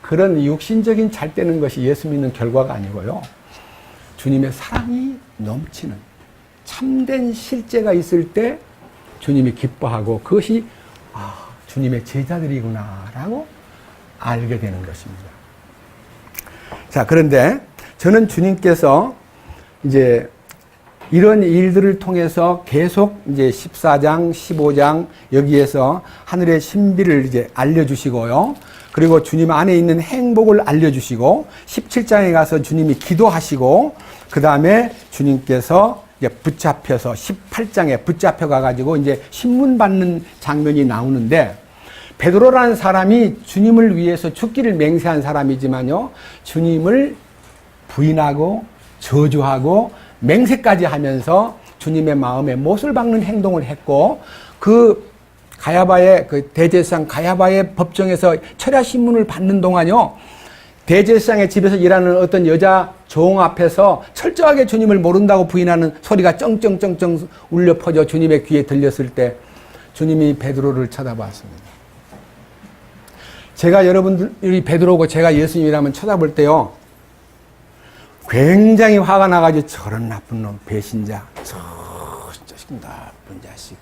그런 육신적인 잘 되는 것이 예수 믿는 결과가 아니고요, 주님의 사랑이 넘치는 참된 실제가 있을 때 주님이 기뻐하고 그것이 주님의 제자들이구나 라고 알게 되는 것입니다. 자, 그런데 저는 주님께서 이제 이런 일들을 통해서 계속 이제 14장, 15장 여기에서 하늘의 신비를 이제 알려주시고요. 그리고 주님 안에 있는 행복을 알려주시고 17장에 가서 주님이 기도하시고 그 다음에 주님께서 이제 붙잡혀서 18장에 붙잡혀 가가지고 이제 신문 받는 장면이 나오는데, 베드로라는 사람이 주님을 위해서 죽기를 맹세한 사람이지만요, 주님을 부인하고 저주하고 맹세까지 하면서 주님의 마음에 못을 박는 행동을 했고, 그 가야바의 그 대제사장 가야바의 법정에서 철야 신문을 받는 동안요, 대제사장의 집에서 일하는 어떤 여자 종 앞에서 철저하게 주님을 모른다고 부인하는 소리가 쩡쩡쩡쩡 울려 퍼져 주님의 귀에 들렸을 때 주님이 베드로를 쳐다봤습니다. 제가 여러분들이 베드로고 제가 예수님이라면 쳐다볼 때요, 굉장히 화가 나가지고 저런 나쁜 놈, 배신자, 저 나쁜 자식,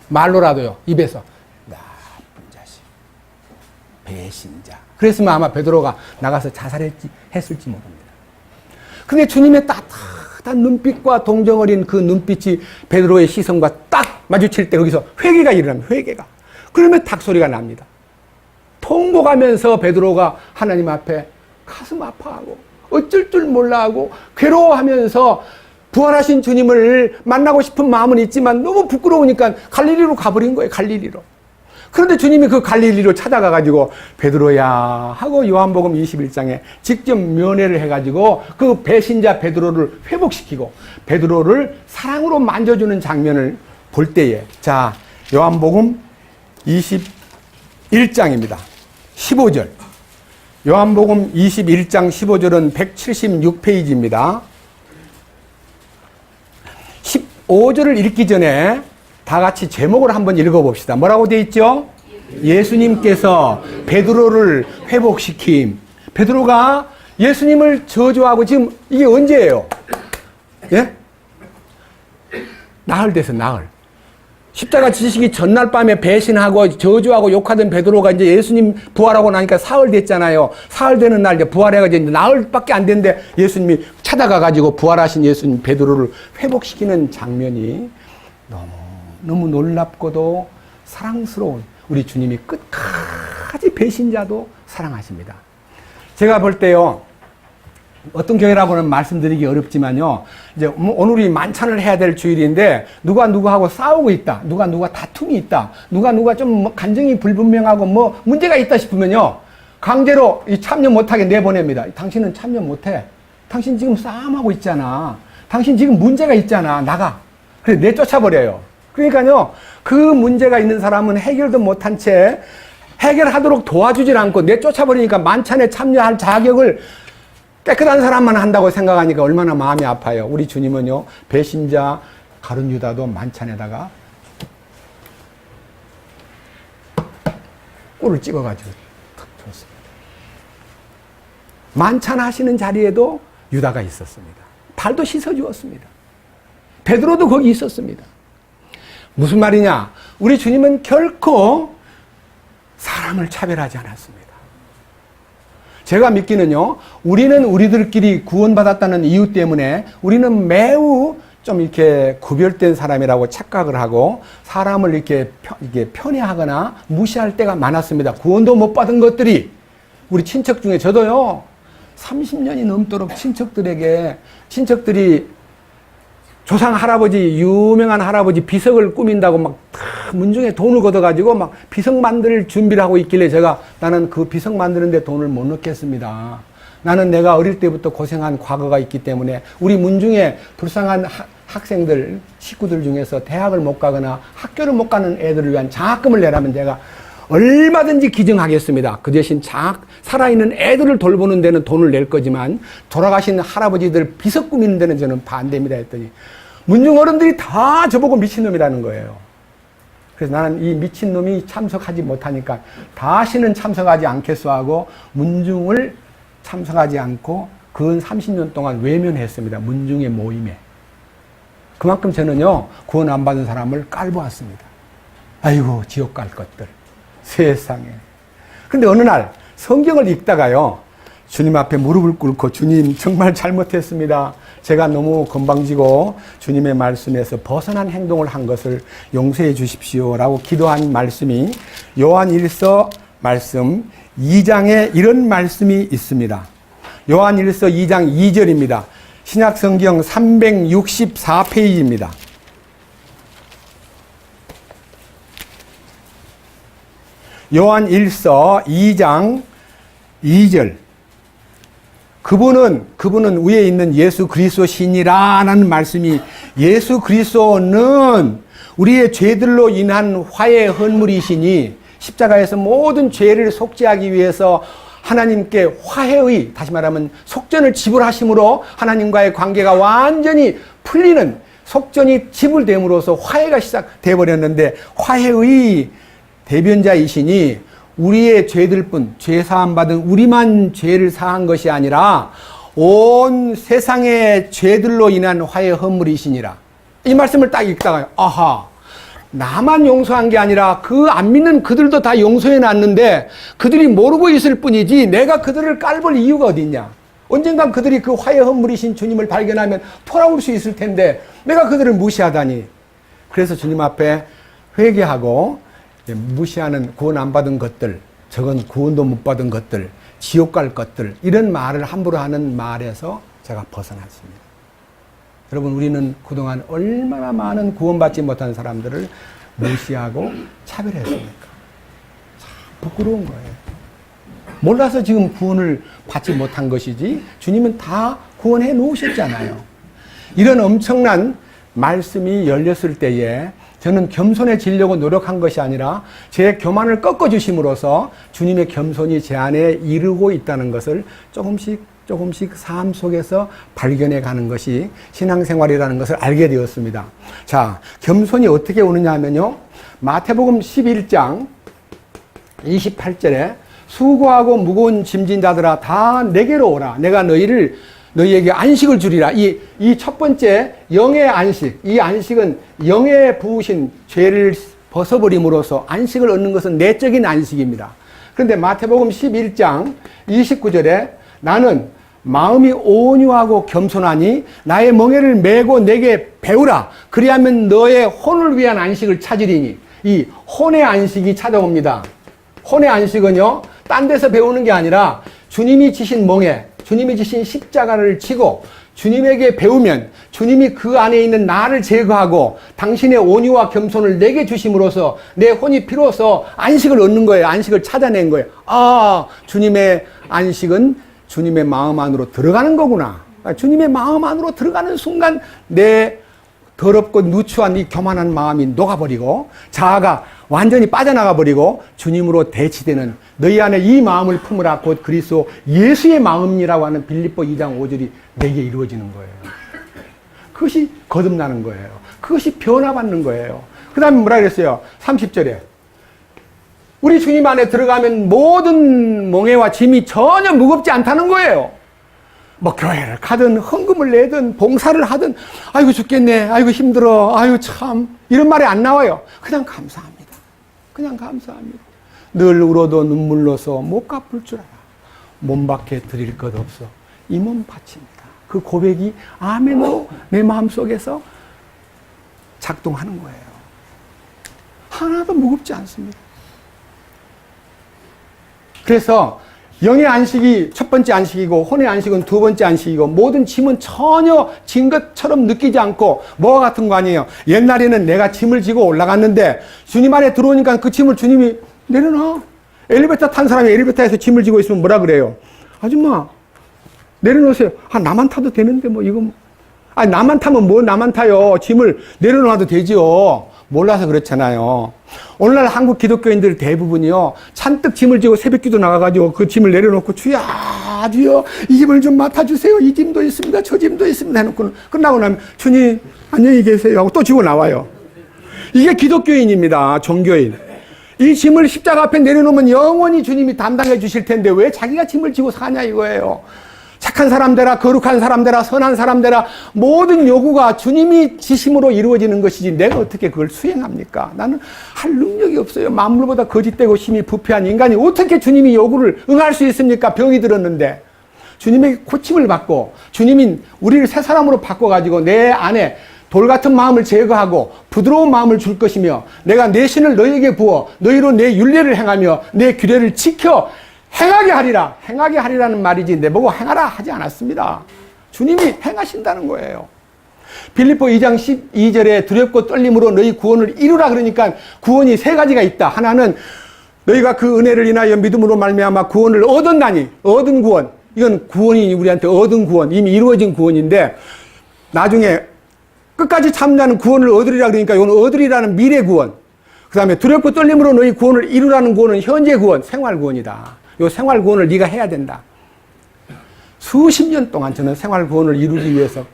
말로라도요, 입에서 나쁜 자식, 배신자. 그랬으면 아마 베드로가 나가서 자살했을지 모릅니다. 근데 주님의 따뜻한 눈빛과 동정 어린 그 눈빛이 베드로의 시선과 딱 마주칠 때 거기서 회개가 일어납니다. 회개가. 그러면 닭소리가 납니다. 통곡하면서 베드로가 하나님 앞에 가슴 아파하고 어쩔 줄 몰라하고 괴로워하면서 부활하신 주님을 만나고 싶은 마음은 있지만 너무 부끄러우니까 갈릴리로 가버린 거예요. 갈릴리로. 그런데 주님이 그 갈릴리로 찾아가가지고 베드로야 하고 요한복음 21장에 직접 면회를 해가지고 그 배신자 베드로를 회복시키고 베드로를 사랑으로 만져주는 장면을 볼 때에, 자, 요한복음 21장입니다. 15절. 요한복음 21장 15절은 176페이지입니다. 15절을 읽기 전에 다 같이 제목을 한번 읽어봅시다. 뭐라고 되어 있죠? 예수님께서 베드로를 회복시킴. 베드로가 예수님을 저주하고 지금 이게 언제예요? 예? 나흘 돼서 나흘. 십자가 지시기 전날 밤에 배신하고 저주하고 욕하던 베드로가 이제 예수님 부활하고 나니까 사흘 됐잖아요. 사흘 되는 날 이제 부활해가지고 이제 나흘밖에 안 됐는데 예수님이 찾아가가지고 부활하신 예수님 베드로를 회복시키는 장면이 너무 놀랍고도 사랑스러운 우리 주님이 끝까지 배신자도 사랑하십니다. 제가 볼 때요, 어떤 교회라고는 말씀드리기 어렵지만요, 이제 오늘이 만찬을 해야 될 주일인데 누가 누구하고 싸우고 있다, 누가 다툼이 있다, 누가 좀 간증이 불분명하고 뭐 문제가 있다 싶으면요, 강제로 참여 못하게 내보냅니다. 당신은 참여 못해. 당신 지금 싸움하고 있잖아. 당신 지금 문제가 있잖아. 나가. 그래 내쫓아버려요. 그러니까요, 그 문제가 있는 사람은 해결도 못한 채 해결하도록 도와주질 않고 내쫓아버리니까 만찬에 참여할 자격을 깨끗한 사람만 한다고 생각하니까 얼마나 마음이 아파요. 우리 주님은요, 배신자 가룟 유다도 만찬에다가 꿀을 찍어가지고 탁 줬습니다. 만찬하시는 자리에도 유다가 있었습니다. 발도 씻어주었습니다. 베드로도 거기 있었습니다. 무슨 말이냐? 우리 주님은 결코 사람을 차별하지 않았습니다. 제가 믿기는요, 우리는 우리들끼리 구원받았다는 이유 때문에 우리는 매우 좀 이렇게 구별된 사람이라고 착각을 하고 사람을 이렇게 편애하거나 무시할 때가 많았습니다. 구원도 못 받은 것들이, 우리 친척 중에 저도요, 30년이 넘도록 친척들이 조상 할아버지, 유명한 할아버지 비석을 꾸민다고 막 문중에 돈을 걷어가지고 막 비석 만들 준비를 하고 있길래 나는 그 비석 만드는데 돈을 못 넣겠습니다. 나는 내가 어릴 때부터 고생한 과거가 있기 때문에 우리 문중에 불쌍한 학생들, 식구들 중에서 대학을 못 가거나 학교를 못 가는 애들을 위한 장학금을 내라면 제가 얼마든지 기증하겠습니다. 그 대신 살아있는 애들을 돌보는 데는 돈을 낼 거지만 돌아가신 할아버지들 비석 꾸미는 데는 저는 반대입니다 했더니 문중 어른들이 다 저보고 미친놈이라는 거예요. 그래서 나는 이 미친놈이 참석하지 못하니까 다시는 참석하지 않겠소 하고 문중을 참석하지 않고 근 30년 동안 외면했습니다. 문중의 모임에. 그만큼 저는요, 구원 안 받은 사람을 깔보았습니다. 아이고, 지옥 갈 것들. 세상에. 근데 어느 날 성경을 읽다가요, 주님 앞에 무릎을 꿇고 주님 정말 잘못했습니다. 제가 너무 건방지고 주님의 말씀에서 벗어난 행동을 한 것을 용서해 주십시오라고 기도한 말씀이 요한 1서 말씀 2장에 이런 말씀이 있습니다. 요한 1서 2장 2절입니다. 신약성경 364페이지입니다. 요한 1서 2장 2절. 그분은 위에 있는 예수 그리스도시니라는 말씀이 예수 그리스도는 우리의 죄들로 인한 화해 헌물이시니 십자가에서 모든 죄를 속죄하기 위해서 하나님께 화해의, 다시 말하면 속전을 지불하심으로 하나님과의 관계가 완전히 풀리는 속전이 지불됨으로써 화해가 시작돼 버렸는데 화해의 대변자이시니 우리의 죄들뿐 죄 사함 받은 우리만 죄를 사한 것이 아니라 온 세상의 죄들로 인한 화해 헌물이시니라. 이 말씀을 딱 읽다가 아하, 나만 용서한 게 아니라 그 안 믿는 그들도 다 용서해 놨는데 그들이 모르고 있을 뿐이지 내가 그들을 깔볼 이유가 어딨냐. 언젠간 그들이 그 화해 헌물이신 주님을 발견하면 돌아올 수 있을 텐데 내가 그들을 무시하다니. 그래서 주님 앞에 회개하고 무시하는 구원 안 받은 것들, 저건 구원도 못 받은 것들, 지옥 갈 것들, 이런 말을 함부로 하는 말에서 제가 벗어났습니다. 여러분, 우리는 그동안 얼마나 많은 구원받지 못한 사람들을 무시하고 차별했습니까? 참 부끄러운 거예요. 몰라서 지금 구원을 받지 못한 것이지 주님은 다 구원해 놓으셨잖아요. 이런 엄청난 말씀이 열렸을 때에 저는 겸손해지려고 노력한 것이 아니라 제 교만을 꺾어주심으로써 주님의 겸손이 제 안에 이르고 있다는 것을 조금씩 삶 속에서 발견해 가는 것이 신앙생활이라는 것을 알게 되었습니다. 자, 겸손이 어떻게 오느냐 하면요. 마태복음 11장 28절에 수고하고 무거운 짐진 자들아 다 내게로 오라. 내가 너희에게 안식을 주리라. 이 첫 번째 영의 안식, 이 안식은 영에 부으신 죄를 벗어버림으로써 안식을 얻는 것은 내적인 안식입니다. 그런데 마태복음 11장 29절에 나는 마음이 온유하고 겸손하니 나의 멍에를 메고 내게 배우라. 그리하면 너의 혼을 위한 안식을 찾으리니. 이 혼의 안식이 찾아옵니다. 혼의 안식은요, 딴 데서 배우는 게 아니라 주님이 지신 멍에, 주님이 지신 십자가를 지고 주님에게 배우면 주님이 그 안에 있는 나를 제거하고 당신의 온유와 겸손을 내게 주심으로써 내 혼이 비로소 안식을 얻는 거예요. 안식을 찾아낸 거예요. 아, 주님의 안식은 주님의 마음 안으로 들어가는 거구나. 주님의 마음 안으로 들어가는 순간 내 더럽고 누추한 이 교만한 마음이 녹아버리고 자아가 완전히 빠져나가 버리고 주님으로 대치되는 너희 안에 이 마음을 품으라 곧 그리스도 예수의 마음이라고 하는 빌립보 2장 5절이 내게 이루어지는 거예요. 그것이 거듭나는 거예요. 그것이 변화받는 거예요. 그 다음에 뭐라 그랬어요? 30절에 우리 주님 안에 들어가면 모든 멍에와 짐이 전혀 무겁지 않다는 거예요. 뭐 교회를 가든 헌금을 내든 봉사를 하든 아이고 죽겠네, 아이고 힘들어, 아이고 참 이런 말이 안 나와요. 그냥 감사합니다. 그냥 감사합니다. 늘 울어도 눈물로서 못 갚을 줄 알아. 몸 밖에 드릴 것 없어. 이 몸 바칩니다. 그 고백이 아멘으로 내 마음속에서 작동하는 거예요. 하나도 무겁지 않습니다. 그래서 영의 안식이 첫 번째 안식이고 혼의 안식은 두 번째 안식이고 모든 짐은 전혀 짐 것처럼 느끼지 않고 뭐와 같은 거 아니에요. 옛날에는 내가 짐을 지고 올라갔는데 주님 안에 들어오니까 그 짐을 주님이 내려놔. 엘리베이터 탄 사람이 엘리베이터에서 짐을 지고 있으면 뭐라 그래요? 아줌마 내려놓으세요. 아 나만 타도 되는데 뭐 이거 아니 나만 타면 뭐 나만 타요. 짐을 내려놔도 되지요. 몰라서 그렇잖아요. 오늘날 한국 기독교인들 대부분이요 잔뜩 짐을 지고 새벽기도 나가가지고 그 짐을 내려놓고 주여 이 짐을 좀 맡아주세요. 이 짐도 있습니다. 저 짐도 있습니다. 해놓고 끝나고 나면 주님 안녕히 계세요 하고 또 지고 나와요. 이게 기독교인입니다. 종교인. 이 짐을 십자가 앞에 내려놓으면 영원히 주님이 담당해 주실 텐데 왜 자기가 짐을 지고 사냐 이거예요. 착한 사람 되라, 거룩한 사람 되라, 선한 사람 되라, 모든 요구가 주님이 지심으로 이루어지는 것이지 내가 어떻게 그걸 수행합니까? 나는 할 능력이 없어요. 만물보다 거짓되고 힘이 부패한 인간이 어떻게 주님이 요구를 응할 수 있습니까? 병이 들었는데. 주님에게 고침을 받고 주님이 우리를 새 사람으로 바꿔가지고 내 안에 돌 같은 마음을 제거하고 부드러운 마음을 줄 것이며 내가 내 신을 너희에게 부어 너희로 내 율례를 행하며 내 규례를 지켜 행하게 하리라. 행하게 하리라는 말이지 내보고 행하라 하지 않았습니다. 주님이 행하신다는 거예요. 빌립보 2장 12절에 두렵고 떨림으로 너희 구원을 이루라 그러니까 구원이 세 가지가 있다. 하나는 너희가 그 은혜를 인하여 믿음으로 말미암아 구원을 얻었나니 얻은 구원. 이건 구원이 우리한테 얻은 구원, 이미 이루어진 구원인데 나중에 끝까지 참자는 구원을 얻으리라 그러니까 이건 얻으리라는 미래 구원. 그 다음에 두렵고 떨림으로 너희 구원을 이루라는 구원은 현재 구원, 생활 구원이다. 이 생활 구원을 네가 해야 된다. 수십 년 동안 저는 생활 구원을 이루기 위해서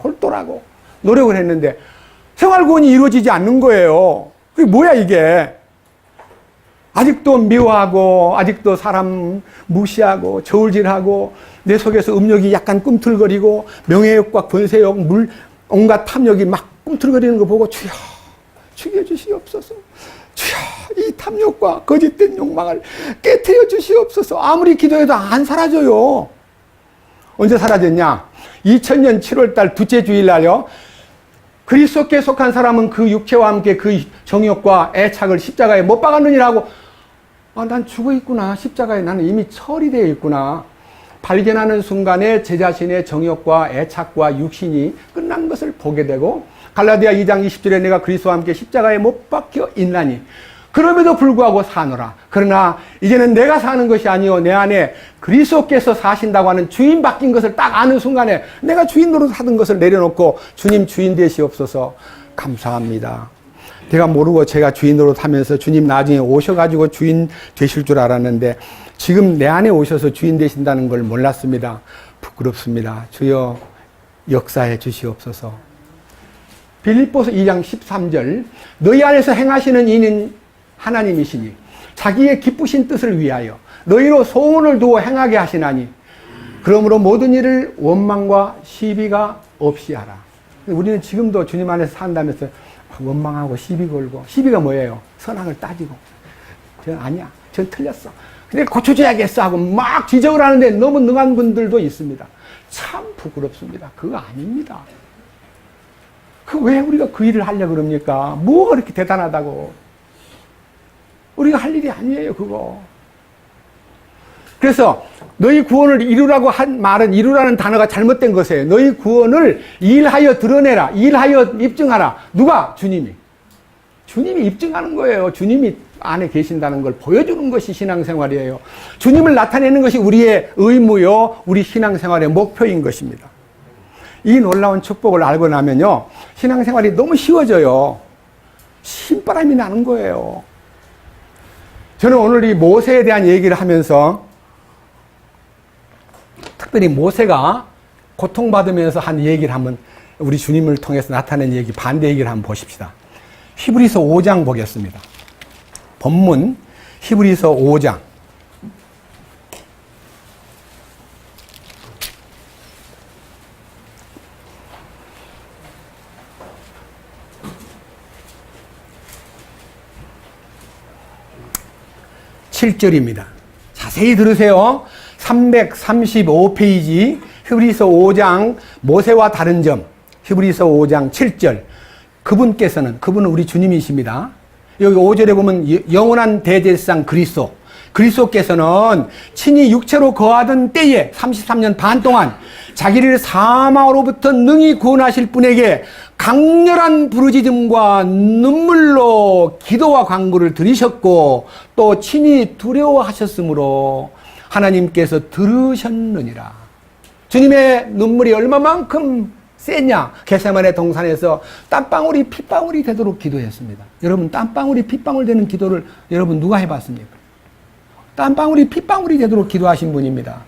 홀똘하고 노력을 했는데 생활 구원이 이루어지지 않는 거예요. 그게 뭐야 이게. 아직도 미워하고 아직도 사람 무시하고 저울질하고 내 속에서 음욕이 약간 꿈틀거리고 명예욕과 권세욕, 온갖 탐욕이 막 꿈틀거리는 거 보고 주여 죽여주시옵소서. 주여 이 탐욕과 거짓된 욕망을 깨트려 주시옵소서. 아무리 기도해도 안 사라져요. 언제 사라졌냐? 2000년 7월달 둘째 주일날요. 그리스도께 속한 사람은 그 육체와 함께 그 정욕과 애착을 십자가에 못 박았느니라고. 난 죽어 있구나. 십자가에 나는 이미 처리되어 있구나. 발견하는 순간에 제 자신의 정욕과 애착과 육신이 끝난 것을 보게 되고 갈라디아 2장 20절에 내가 그리스도와 함께 십자가에 못 박혀 있나니 그럼에도 불구하고 사노라. 그러나 이제는 내가 사는 것이 아니요 내 안에 그리스도께서 사신다고 하는 주인 바뀐 것을 딱 아는 순간에 내가 주인 노릇 하던 것을 내려놓고 주님 주인 되시옵소서. 감사합니다. 내가 모르고 제가 주인 노릇 하면서 주님 나중에 오셔가지고 주인 되실 줄 알았는데 지금 내 안에 오셔서 주인 되신다는 걸 몰랐습니다. 부끄럽습니다. 주여 역사해 주시옵소서. 빌립보서 2장 13절 너희 안에서 행하시는 이는 하나님이시니 자기의 기쁘신 뜻을 위하여 너희로 소원을 두어 행하게 하시나니 그러므로 모든 일을 원망과 시비가 없이 하라. 우리는 지금도 주님 안에서 산다면서 원망하고 시비 걸고 시비가 뭐예요? 선악을 따지고 전 아니야. 전 틀렸어. 근데 고쳐줘야겠어 하고 막 지적을 하는데 너무 능한 분들도 있습니다. 참 부끄럽습니다. 그거 아닙니다. 왜 우리가 그 일을 하려고 그럽니까? 뭐가 그렇게 대단하다고. 우리가 할 일이 아니에요, 그거. 그래서 너희 구원을 이루라고 한 말은 이루라는 단어가 잘못된 것이에요. 너희 구원을 일하여 드러내라. 일하여 입증하라. 누가? 주님이. 주님이 입증하는 거예요. 주님이 안에 계신다는 걸 보여주는 것이 신앙생활이에요. 주님을 나타내는 것이 우리의 의무요, 우리 신앙생활의 목표인 것입니다. 이 놀라운 축복을 알고 나면요, 신앙생활이 너무 쉬워져요. 신바람이 나는 거예요. 저는 오늘 이 모세에 대한 얘기를 하면서 특별히 모세가 고통받으면서 한 얘기를 한번 우리 주님을 통해서 나타낸 얘기, 반대 얘기를 한번 보십시다. 히브리서 5장 보겠습니다. 본문 히브리서 5장. (7절입니다) 자세히 들으세요. 335페이지 히브리서 5장 모세와 다른 점, 히브리서 5장 7절. 그분은 우리 주님이십니다. 여기 5절에 보면 영원한 대제사장 그리스도, 그리스도께서는 친히 육체로 거하던 때에 33년 반 동안 자기를 사망으로부터 능히 구원하실 분에게 강렬한 부르짖음과 눈물로 기도와 간구를 드리셨고 또 친히 두려워하셨으므로 하나님께서 들으셨느니라. 주님의 눈물이 얼마만큼 셌냐? 겟세마네 동산에서 땀방울이 핏방울이 되도록 기도했습니다. 여러분, 땀방울이 핏방울 되는 기도를 여러분 누가 해봤습니까? 땀방울이 핏방울이 되도록 기도하신 분입니다.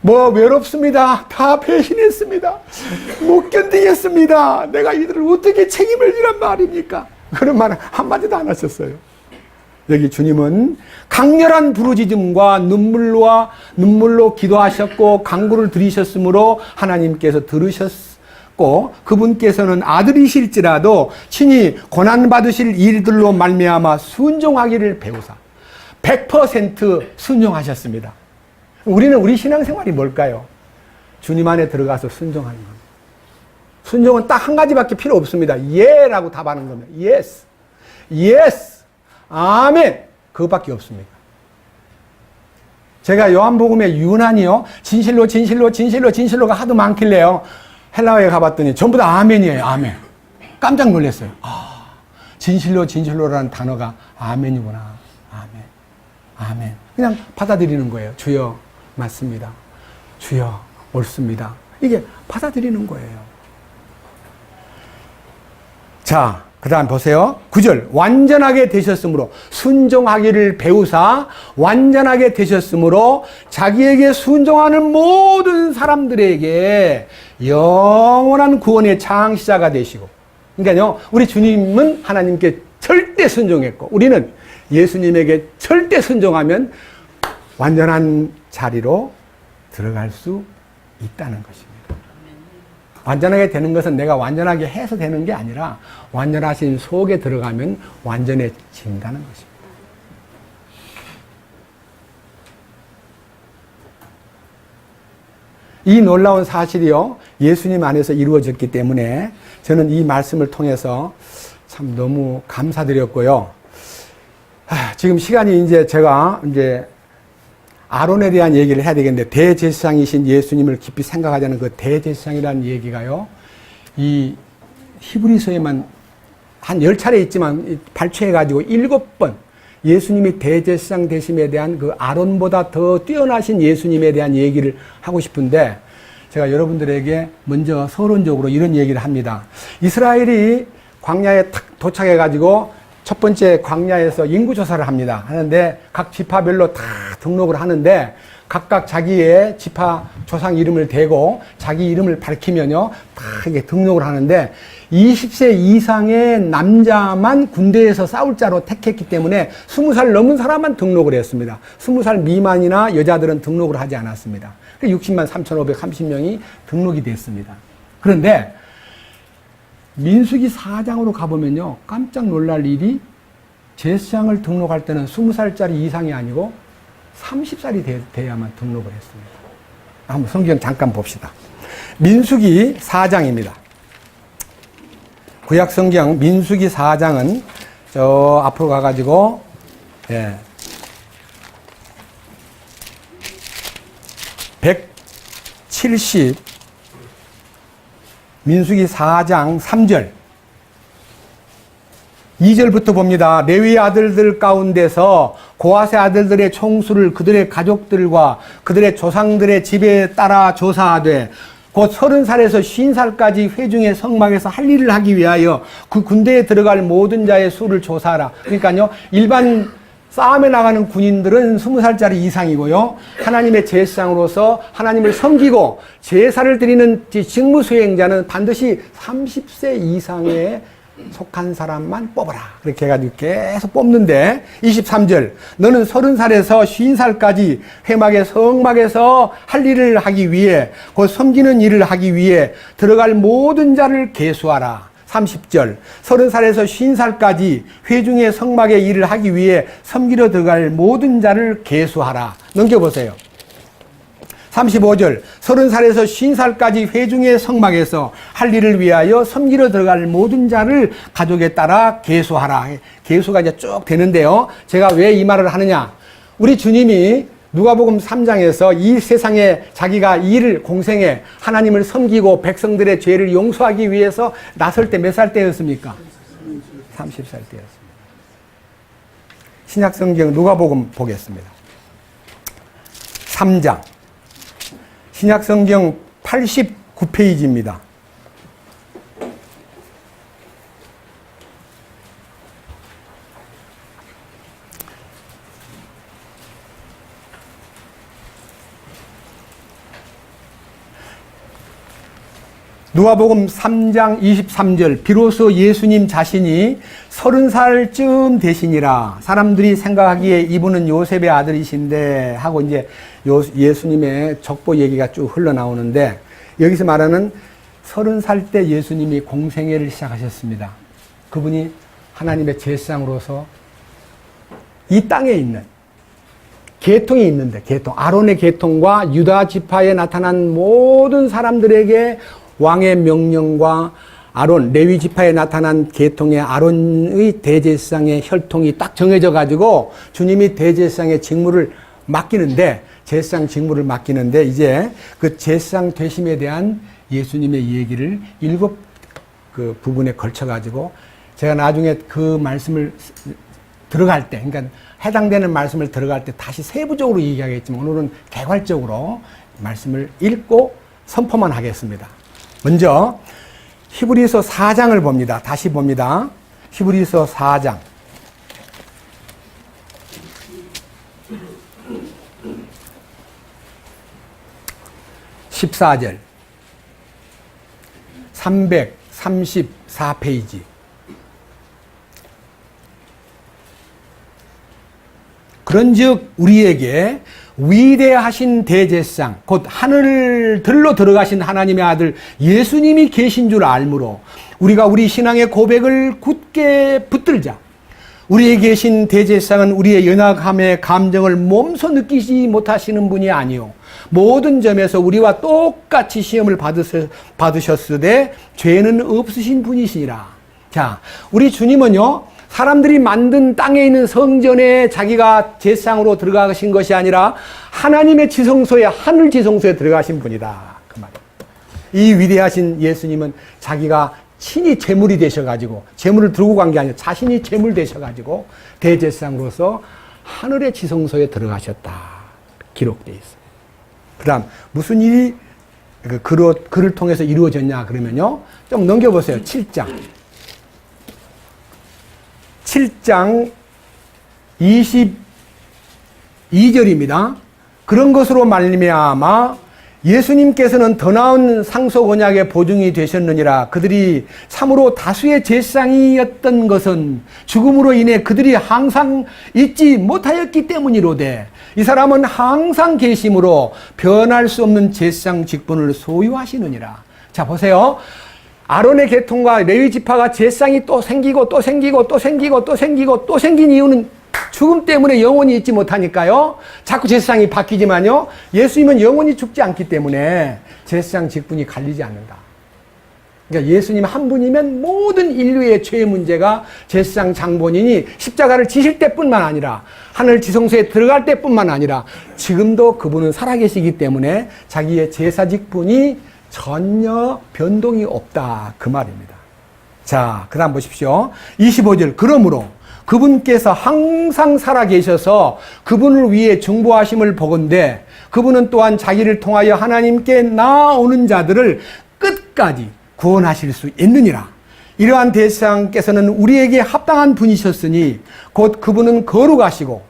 뭐 외롭습니다. 다 배신했습니다. 못 견디겠습니다. 내가 이들을 어떻게 책임을 지란 말입니까? 그런 말 한마디도 안 하셨어요. 여기 주님은 강렬한 부르짖음과 눈물로 기도하셨고 간구를 드리셨으므로 하나님께서 들으셨고 그분께서는 아들이실지라도 친히 고난받으실 일들로 말미암아 순종하기를 배우사 100% 순종하셨습니다. 우리 신앙생활이 뭘까요? 주님 안에 들어가서 순종하는 겁니다. 순종은 딱 한 가지밖에 필요 없습니다. 예라고 답하는 겁니다. Yes. Yes. 아멘. 그것밖에 없습니다. 제가 요한복음의 유난히요, 진실로가 하도 많길래요, 헬라어에 가봤더니 전부 다 아멘이에요. 아멘. 깜짝 놀랐어요. 진실로라는 단어가 아멘이구나. 아멘. 아멘. 그냥 받아들이는 거예요. 주여, 맞습니다. 주여, 옳습니다. 이게 받아들이는 거예요. 자, 그 다음 보세요. 9절. 완전하게 되셨으므로 순종하기를 배우사 완전하게 되셨으므로 자기에게 순종하는 모든 사람들에게 영원한 구원의 창시자가 되시고, 그러니까요, 우리 주님은 하나님께 절대 순종했고 우리는 예수님에게 절대 순종하면 완전한 자리로 들어갈 수 있다는 것입니다. 완전하게 되는 것은 내가 완전하게 해서 되는 게 아니라 완전하신 속에 들어가면 완전해진다는 것입니다. 이 놀라운 사실이요, 예수님 안에서 이루어졌기 때문에 저는 이 말씀을 통해서 참 너무 감사드렸고요. 지금 시간이 제가 아론에 대한 얘기를 해야 되겠는데, 대제사장이신 예수님을 깊이 생각하자는 그 대제사장이라는 얘기가요, 이 히브리서에만 한 10차례 있지만 발췌해가지고 7번 예수님이 대제사장 되심에 대한 그 아론보다 더 뛰어나신 예수님에 대한 얘기를 하고 싶은데, 제가 여러분들에게 먼저 서론적으로 이런 얘기를 합니다. 이스라엘이 광야에 탁 도착해가지고 첫 번째 광야에서 인구조사를 합니다. 하는데 각 지파별로 다 등록을 하는데 각각 자기의 지파 조상 이름을 대고 자기 이름을 밝히면요, 다 이게 등록을 하는데 20세 이상의 남자만 군대에서 싸울 자로 택했기 때문에 20살 넘은 사람만 등록을 했습니다. 20살 미만이나 여자들은 등록을 하지 않았습니다. 60만 3,530명이 등록이 됐습니다. 그런데 민수기 4장으로 가보면요, 깜짝 놀랄 일이 제사장을 등록할 때는 20살짜리 이상이 아니고 30살이 돼야만 등록을 했습니다. 한번 성경 잠깐 봅시다. 민수기 4장입니다. 구약 성경 민수기 4장은 저 앞으로 가가지고 170 민수기 4장 3절 2절부터 봅니다. 레위 아들들 가운데서 고핫의 아들들의 총수를 그들의 가족들과 그들의 조상들의 집에 따라 조사하되 곧 30살에서 50살까지 회중의 성막에서 할 일을 하기 위하여 그 군대에 들어갈 모든 자의 수를 조사하라. 그러니까요, 일반 싸움에 나가는 군인들은 20살짜리 이상이고요, 하나님의 제사장으로서 하나님을 섬기고 제사를 드리는 직무 수행자는 반드시 30세 이상에 속한 사람만 뽑아라. 그렇게 해가지고 계속 뽑는데 23절 너는 30살에서 50살까지 회막의 성막에서 할 일을 하기 위해 곧 섬기는 일을 하기 위해 들어갈 모든 자를 계수하라. 30절 30살에서 50살까지 회중의 성막의 일을 하기 위해 섬기러 들어갈 모든 자를 계수하라. 넘겨보세요. 35절 30살에서 50살까지 회중의 성막에서 할 일을 위하여 섬기러 들어갈 모든 자를 가족에 따라 계수하라. 계수가 이제 쭉 되는데요. 제가 왜 이 말을 하느냐. 우리 주님이 누가복음 3장에서 이 세상에 자기가 일을 공생에 하나님을 섬기고 백성들의 죄를 용서하기 위해서 나설 때 몇 살 때였습니까? 30살 때였습니다. 신약성경 누가복음 보겠습니다. 3장 신약성경 89페이지입니다. 누가복음 3장 23절 비로소 예수님 자신이 30살쯤 되시니라. 사람들이 생각하기에 이분은 요셉의 아들이신데 하고 이제 예수님의 족보 얘기가 쭉 흘러나오는데 여기서 말하는 30살 때 예수님이 공생애를 시작하셨습니다. 그분이 하나님의 제사장으로서 이 땅에 있는 계통이 있는데 아론의 계통과 유다 지파에 나타난 모든 사람들에게 왕의 명령과 아론, 레위 지파에 나타난 계통의 아론의 대제사장의 혈통이 딱 정해져 가지고 주님이 대제사장의 직무를 맡기는데 제사장 직무를 맡기는데 이제 그 제사장 되심에 대한 예수님의 얘기를 7 그 부분에 걸쳐 가지고 제가 나중에 그 말씀을 들어갈 때 그러니까 해당되는 말씀을 들어갈 때 다시 세부적으로 얘기하겠지만 오늘은 개괄적으로 말씀을 읽고 선포만 하겠습니다. 먼저 히브리서 4장을 봅니다. 다시 봅니다. 히브리서 4장 14절 334페이지 그런즉 우리에게 위대하신 대제사장 곧 하늘들로 들어가신 하나님의 아들 예수님이 계신 줄 알므로 우리가 우리 신앙의 고백을 굳게 붙들자. 우리에 계신 대제사장은 우리의 연약함의 감정을 몸소 느끼지 못하시는 분이 아니요 모든 점에서 우리와 똑같이 시험을 받으셨으되 죄는 없으신 분이시니라. 자, 우리 주님은요 사람들이 만든 땅에 있는 성전에 자기가 제사장으로 들어가신 것이 아니라 하나님의 지성소에 하늘 지성소에 들어가신 분이다. 그 말이에요. 이 위대하신 예수님은 자기가 친히 제물이 되셔가지고 제물을 들고 간 게 아니라 자신이 제물 되셔가지고 대제사장으로서 하늘의 지성소에 들어가셨다. 기록되어 있어요. 그 다음 무슨 일이 그를 통해서 이루어졌냐 그러면요. 좀 넘겨보세요. 7장 22절입니다. 그런 것으로 말미암아 예수님께서는 더 나은 상속 언약의 보증이 되셨느니라. 그들이 참으로 다수의 제사장이었던 것은 죽음으로 인해 그들이 항상 잊지 못하였기 때문이로되 이 사람은 항상 계심으로 변할 수 없는 제사장 직분을 소유하시느니라. 자 보세요. 아론의 계통과 레위 지파가 제사장이 또 생기고 또 생기고 또 생기고 또 생기고 또 생긴 이유는 죽음 때문에 영원히 잊지 못하니까요. 자꾸 제사장이 바뀌지만요. 예수님은 영원히 죽지 않기 때문에 제사장 직분이 갈리지 않는다. 그러니까 예수님 한 분이면 모든 인류의 죄의 문제가 제사장 장본인이 십자가를 지실 때뿐만 아니라 하늘 지성소에 들어갈 때뿐만 아니라 지금도 그분은 살아계시기 때문에 자기의 제사 직분이 전혀 변동이 없다. 그 말입니다. 자, 그 다음 보십시오. 25절. 그러므로 그분께서 항상 살아계셔서 그분을 위해 중보하심을 보건대 그분은 또한 자기를 통하여 하나님께 나아오는 자들을 끝까지 구원하실 수 있느니라. 이러한 대제사장께서는 우리에게 합당한 분이셨으니 곧 그분은 거룩하시고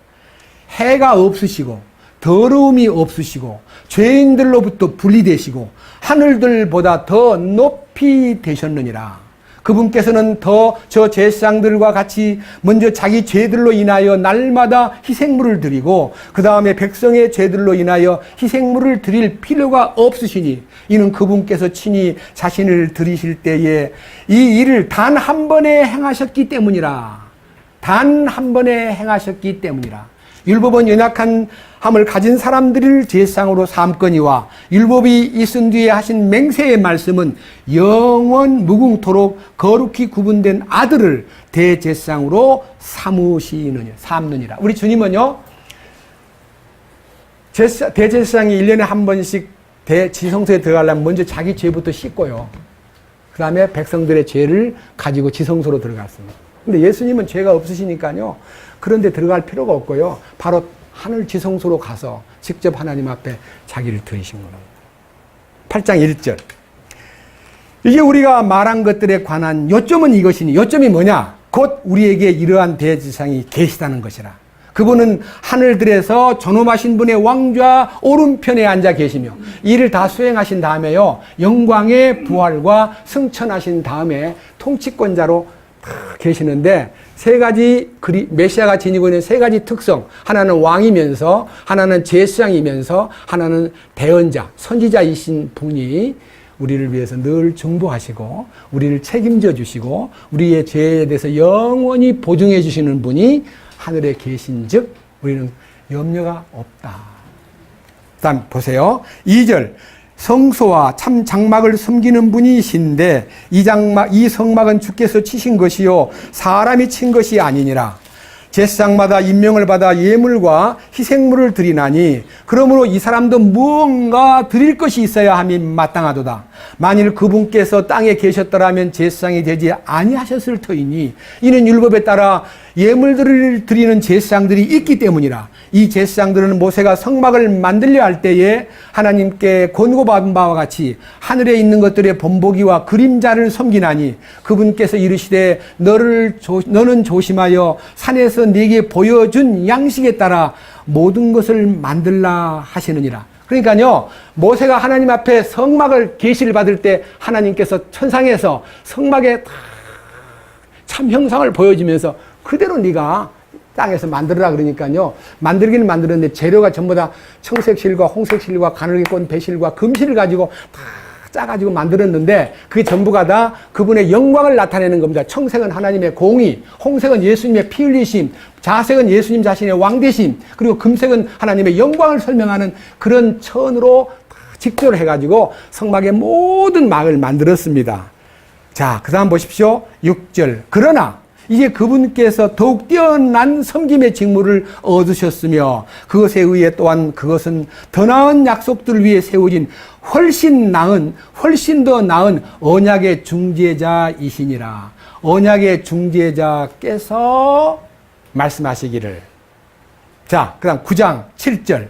해가 없으시고 더러움이 없으시고 죄인들로부터 분리되시고 하늘들보다 더 높이 되셨느니라. 그분께서는 더 저 제사장들과 같이 먼저 자기 죄들로 인하여 날마다 희생물을 드리고 그 다음에 백성의 죄들로 인하여 희생물을 드릴 필요가 없으시니 이는 그분께서 친히 자신을 드리실 때에 이 일을 단 한 번에 행하셨기 때문이라. 단 한 번에 행하셨기 때문이라. 율법은 연약함을 가진 사람들을 제사장으로 삼거니와 율법이 있은 뒤에 하신 맹세의 말씀은 영원 무궁토록 거룩히 구분된 아들을 대제사장으로 삼느니라. 우리 주님은요, 대제사장이 1년에 한 번씩 지성소에 들어가려면 먼저 자기 죄부터 씻고요. 그 다음에 백성들의 죄를 가지고 지성소로 들어갔습니다. 근데 예수님은 죄가 없으시니까요, 그런 데 들어갈 필요가 없고요. 바로 하늘 지성소로 가서 직접 하나님 앞에 자기를 드리신 겁니다. 8장 1절. 이게 우리가 말한 것들에 관한 요점은 이것이니, 요점이 뭐냐? 곧 우리에게 이러한 대제사장이 계시다는 것이라. 그분은 하늘들에서 존엄하신 분의 왕좌 오른편에 앉아 계시며 이를 다 수행하신 다음에요, 영광의 부활과 승천하신 다음에 통치권자로 계시는데, 세 가지 메시아가 지니고 있는 세 가지 특성, 하나는 왕이면서, 하나는 제사장이면서, 하나는 대언자, 선지자이신 분이 우리를 위해서 늘 중보하시고 우리를 책임져 주시고 우리의 죄에 대해서 영원히 보증해 주시는 분이 하늘에 계신즉 우리는 염려가 없다. 다음 보세요. 2절. 성소와 참 장막을 섬기는 분이신데 이 성막은 주께서 치신 것이요 사람이 친 것이 아니니라. 제사장마다 임명을 받아 예물과 희생물을 드리나니 그러므로 이 사람도 무언가 드릴 것이 있어야 함이 마땅하도다. 만일 그분께서 땅에 계셨더라면 제사장이 되지 아니하셨을 터이니 이는 율법에 따라 예물들을 드리는 제사장들이 있기 때문이라. 이 제사장들은 모세가 성막을 만들려 할 때에 하나님께 권고받은 바와 같이 하늘에 있는 것들의 본보기와 그림자를 섬기나니 그분께서 이르시되 너는 조심하여 산에서 네게 보여준 양식에 따라 모든 것을 만들라 하시느니라. 그러니까요, 모세가 하나님 앞에 성막을 계시를 받을 때 하나님께서 천상에서 성막의 참 형상을 보여주면서 그대로 네가 땅에서 만들어라 그러니까요, 만들기는 만들었는데 재료가 전부 다 청색실과 홍색실과 가늘게 꼰 배실과 금실을 가지고 다 짜가지고 만들었는데 그게 전부가 다 그분의 영광을 나타내는 겁니다. 청색은 하나님의 공의, 홍색은 예수님의 피 흘리심, 자색은 예수님 자신의 왕되심, 그리고 금색은 하나님의 영광을 설명하는 그런 천으로 직조를 해가지고 성막의 모든 막을 만들었습니다. 자, 그 다음 보십시오. 6절. 그러나 이제 그분께서 더욱 뛰어난 섬김의 직무를 얻으셨으며 그것에 의해 또한 그것은 더 나은 약속들을 위해 세워진 훨씬 더 나은 언약의 중재자이시니라. 언약의 중재자께서 말씀하시기를. 자, 그 다음 9장 7절.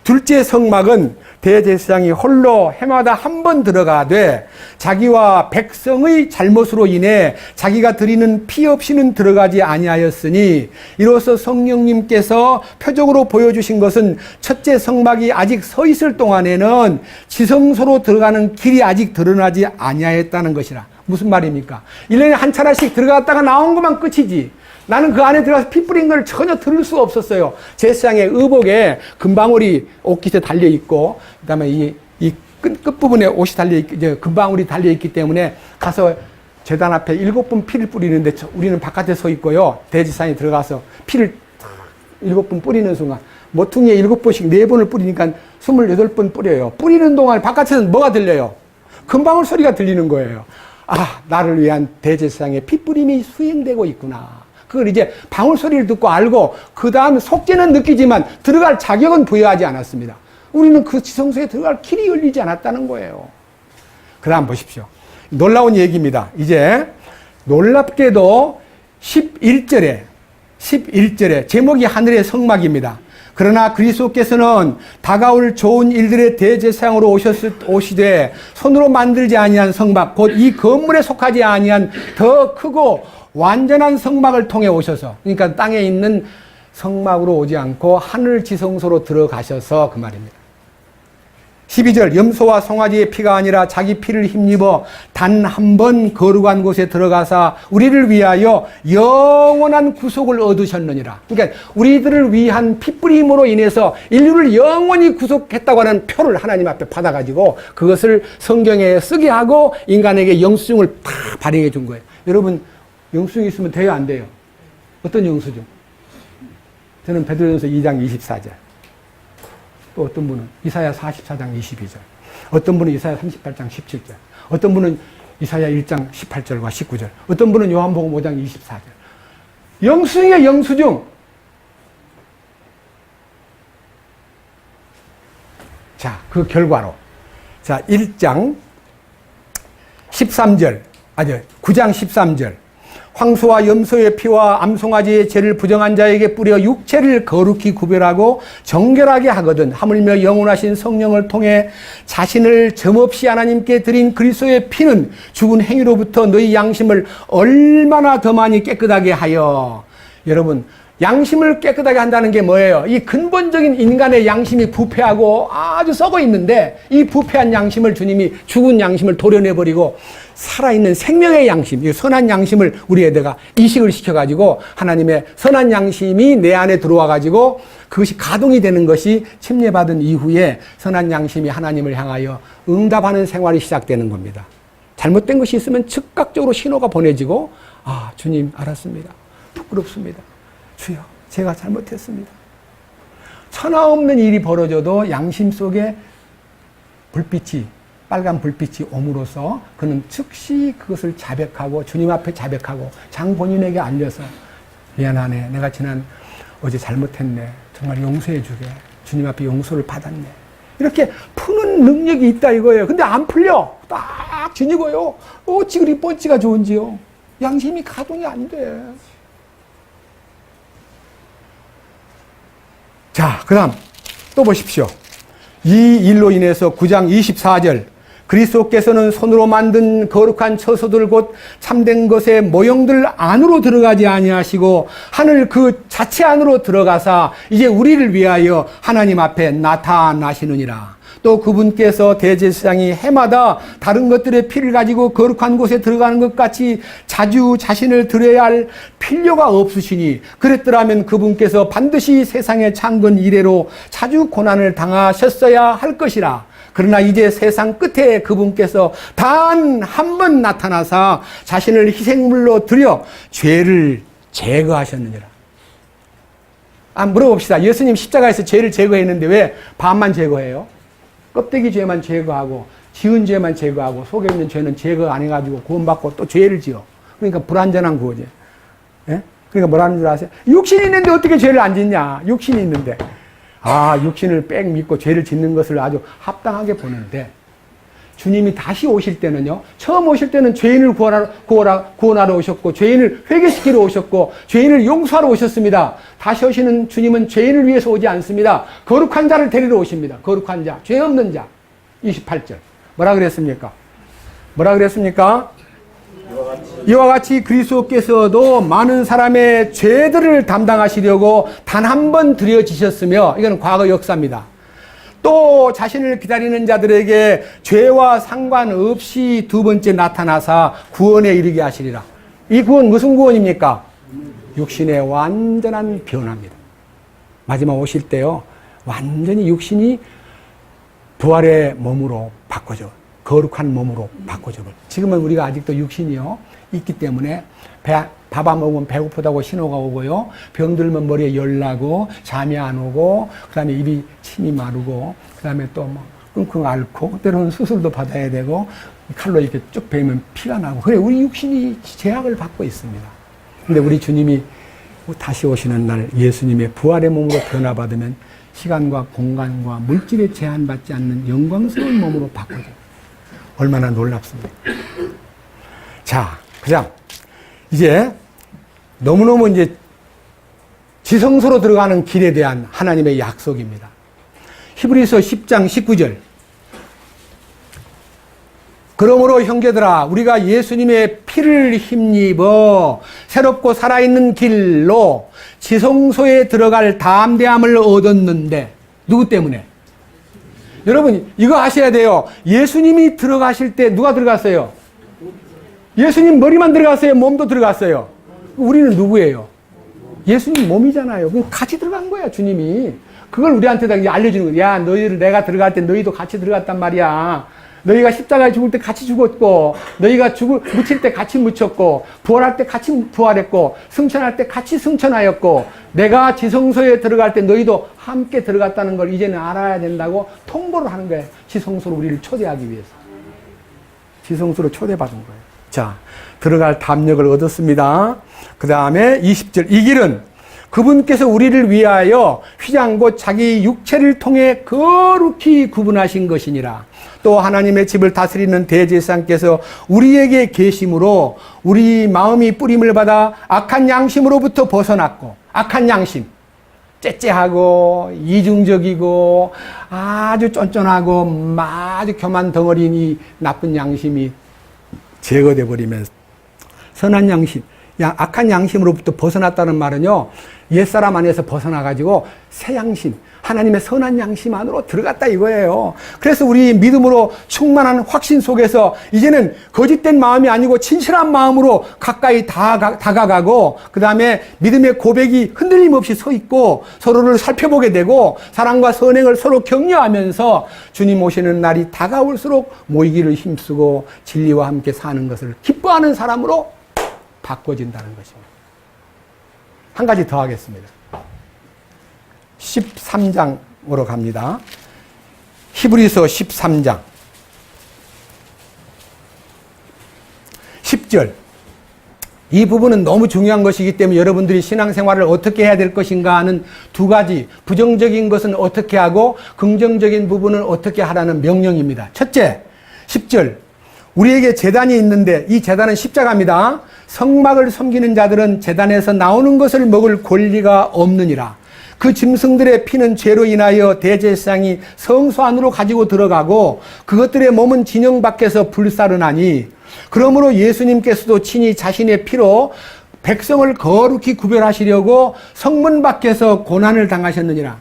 둘째 성막은 대제사장이 홀로 해마다 한 번 들어가되 자기와 백성의 잘못으로 인해 자기가 드리는 피 없이는 들어가지 아니하였으니 이로써 성령님께서 표적으로 보여주신 것은 첫째 성막이 아직 서 있을 동안에는 지성소로 들어가는 길이 아직 드러나지 아니하였다는 것이라. 무슨 말입니까? 1년에 한 차례씩 들어갔다가 나온 것만 끝이지. 나는 그 안에 들어가서 피 뿌린 걸 전혀 들을 수가 없었어요. 제사장의 의복에 금방울이 옷깃에 달려있고, 그 다음에 이 끝부분에 옷이 달려있고, 금방울이 달려있기 때문에 가서 제단 앞에 7번 피를 뿌리는데 우리는 바깥에 서 있고요. 대제사장이 들어가서 피를 7번 뿌리는 순간, 모퉁이에 7번씩 4번을 뿌리니까 28번 뿌려요. 뿌리는 동안 바깥에서는 뭐가 들려요? 금방울 소리가 들리는 거예요. 아, 나를 위한 대제사장의 피 뿌림이 수행되고 있구나. 그걸 이제 방울 소리를 듣고 알고 그 다음 속죄는 느끼지만 들어갈 자격은 부여하지 않았습니다. 우리는 그 지성소에 들어갈 길이 열리지 않았다는 거예요. 그 다음 보십시오. 놀라운 얘기입니다. 이제 놀랍게도 11절에 제목이 하늘의 성막입니다. 그러나 그리스도께서는 다가올 좋은 일들의 대제사장으로 오시되 손으로 만들지 아니한 성막 곧 이 건물에 속하지 아니한 더 크고 완전한 성막을 통해 오셔서, 그러니까 땅에 있는 성막으로 오지 않고 하늘 지성소로 들어가셔서 그 말입니다. 12절 염소와 송아지의 피가 아니라 자기 피를 힘입어 단 한 번 거룩한 곳에 들어가사 우리를 위하여 영원한 구속을 얻으셨느니라. 그러니까 우리들을 위한 피뿌림으로 인해서 인류를 영원히 구속했다고 하는 표를 하나님 앞에 받아가지고 그것을 성경에 쓰게 하고 인간에게 영수증을 다 발행해 준 거예요. 여러분 영수증 있으면 돼요, 안 돼요? 어떤 영수증? 저는 베드로전서 2장 24절. 또 어떤 분은 이사야 44장 22절. 어떤 분은 이사야 38장 17절. 어떤 분은 이사야 1장 18절과 19절. 어떤 분은 요한복음 5장 24절. 영수중에 영수중. 자, 그 결과로. 자, 1장 13절. 9장 13절. 황소와 염소의 피와 암송아지의 죄를 부정한 자에게 뿌려 육체를 거룩히 구별하고 정결하게 하거든. 하물며 영원하신 성령을 통해 자신을 점없이 하나님께 드린 그리스도의 피는 죽은 행위로부터 너희 양심을 얼마나 더 많이 깨끗하게 하여. 여러분, 양심을 깨끗하게 한다는 게 뭐예요? 이 근본적인 인간의 양심이 부패하고 아주 썩어 있는데, 이 부패한 양심을 주님이 죽은 양심을 도려내버리고 살아있는 생명의 양심, 이 선한 양심을 우리에다가 이식을 시켜가지고 하나님의 선한 양심이 내 안에 들어와가지고 그것이 가동이 되는 것이 침례받은 이후에 선한 양심이 하나님을 향하여 응답하는 생활이 시작되는 겁니다. 잘못된 것이 있으면 즉각적으로 신호가 보내지고, 아, 주님 알았습니다. 부끄럽습니다. 주여, 제가 잘못했습니다. 천하 없는 일이 벌어져도 양심 속에 불빛이, 빨간 불빛이 옴으로써 그는 즉시 그것을 자백하고 주님 앞에 자백하고 장본인에게 알려서 미안하네, 내가 어제 잘못했네, 정말 용서해 주게, 주님 앞에 용서를 받았네, 이렇게 푸는 능력이 있다 이거예요. 근데 안 풀려. 딱 지니고요. 어찌 그리 뻔찌가 좋은지요. 양심이 가동이 안 돼. 자, 그 다음 또 보십시오. 이 일로 인해서 9장 24절. 그리스도께서는 손으로 만든 거룩한 처소들 곧 참된 것의 모형들 안으로 들어가지 아니하시고 하늘 그 자체 안으로 들어가사 이제 우리를 위하여 하나님 앞에 나타나시느니라. 또 그분께서 대제사장이 해마다 다른 것들의 피를 가지고 거룩한 곳에 들어가는 것 같이 자주 자신을 드려야 할 필요가 없으시니, 그랬더라면 그분께서 반드시 세상의 창건 이래로 자주 고난을 당하셨어야 할 것이라. 그러나 이제 세상 끝에 그분께서 단 한 번 나타나사 자신을 희생물로 드려 죄를 제거하셨느니라. 물어봅시다. 예수님 십자가에서 죄를 제거했는데 왜 반만 제거해요? 껍데기 죄만 제거하고 지은 죄만 제거하고 속에 있는 죄는 제거 안 해가지고 구원받고 또 죄를 지어. 그러니까 불완전한 구원이에요. 예? 그러니까 뭐라는 줄 아세요? 육신이 있는데 어떻게 죄를 안 짓냐? 육신이 있는데. 육신을 빽 믿고 죄를 짓는 것을 아주 합당하게 보는데, 주님이 다시 오실 때는요, 처음 오실 때는 죄인을 구원하러 오셨고, 죄인을 회개시키러 오셨고, 죄인을 용서하러 오셨습니다. 다시 오시는 주님은 죄인을 위해서 오지 않습니다. 거룩한 자를 데리러 오십니다. 거룩한 자, 죄 없는 자. 28절. 뭐라 그랬습니까? 이와 같이 그리스도께서도 많은 사람의 죄들을 담당하시려고 단 한 번 드려지셨으며, 이건 과거 역사입니다. 또 자신을 기다리는 자들에게 죄와 상관없이 두 번째 나타나사 구원에 이르게 하시리라. 이 구원 무슨 구원입니까? 육신의 완전한 변화입니다. 마지막 오실 때요, 완전히 육신이 부활의 몸으로 바꿔져, 거룩한 몸으로 바꿔져. 지금은 우리가 아직도 육신이요 있기 때문에 밥 안 먹으면 배고프다고 신호가 오고요, 병들면 머리에 열 나고 잠이 안 오고, 그 다음에 입이 침이 마르고, 그 다음에 또 뭐 끙끙 앓고, 때로는 수술도 받아야 되고, 칼로 이렇게 쭉 베면 피가 나고, 그래 우리 육신이 제약을 받고 있습니다. 근데 우리 주님이 다시 오시는 날 예수님의 부활의 몸으로 변화받으면 시간과 공간과 물질에 제한받지 않는 영광스러운 몸으로 바꿔줘요. 얼마나 놀랍습니까? 자, 그냥 이제 너무너무 이제 지성소로 들어가는 길에 대한 하나님의 약속입니다. 히브리서 10장 19절. 그러므로 형제들아, 우리가 예수님의 피를 힘입어 새롭고 살아있는 길로 지성소에 들어갈 담대함을 얻었는데, 누구 때문에? 여러분, 이거 아셔야 돼요. 예수님이 들어가실 때 누가 들어갔어요? 예수님 머리만 들어갔어요? 몸도 들어갔어요? 우리는 누구예요? 예수님 몸이잖아요. 같이 들어간 거야, 주님이. 그걸 우리한테 다 알려주는 거야. 야, 너희들 내가 들어갈 때 너희도 같이 들어갔단 말이야. 너희가 십자가에 죽을 때 같이 죽었고, 너희가 묻힐 때 같이 묻혔고, 부활할 때 같이 부활했고, 승천할 때 같이 승천하였고, 내가 지성소에 들어갈 때 너희도 함께 들어갔다는 걸 이제는 알아야 된다고 통보를 하는 거예요. 지성소로 우리를 초대하기 위해서. 지성소로 초대받은 거예요. 자, 들어갈 담력을 얻었습니다. 그 다음에 20절. 이 길은 그분께서 우리를 위하여 휘장 곧 자기 육체를 통해 거룩히 구분하신 것이니라. 또 하나님의 집을 다스리는 대제사장께서 우리에게 계심으로 우리 마음이 뿌림을 받아 악한 양심으로부터 벗어났고, 악한 양심, 째째하고 이중적이고 아주 쫀쫀하고 아주 교만 덩어리인 이 나쁜 양심이 제거돼 버리면서 선한 양심, 악한 양심으로부터 벗어났다는 말은요, 옛사람 안에서 벗어나가지고 새 양심, 하나님의 선한 양심 안으로 들어갔다 이거예요. 그래서 우리 믿음으로 충만한 확신 속에서 이제는 거짓된 마음이 아니고 진실한 마음으로 가까이 다가가고, 그 다음에 믿음의 고백이 흔들림 없이 서 있고 서로를 살펴보게 되고 사랑과 선행을 서로 격려하면서 주님 오시는 날이 다가올수록 모이기를 힘쓰고 진리와 함께 사는 것을 기뻐하는 사람으로 바꿔진다는 것입니다. 한 가지 더 하겠습니다. 13장으로 갑니다. 히브리서 13장 10절. 이 부분은 너무 중요한 것이기 때문에 여러분들이 신앙생활을 어떻게 해야 될 것인가 하는 두 가지, 부정적인 것은 어떻게 하고 긍정적인 부분은 어떻게 하라는 명령입니다. 첫째, 10절. 우리에게 제단이 있는데 이 제단은 십자가입니다. 성막을 섬기는 자들은 제단에서 나오는 것을 먹을 권리가 없느니라. 그 짐승들의 피는 죄로 인하여 대제사장이 성소 안으로 가지고 들어가고 그것들의 몸은 진영 밖에서 불사르나니, 그러므로 예수님께서도 친히 자신의 피로 백성을 거룩히 구별하시려고 성문 밖에서 고난을 당하셨느니라.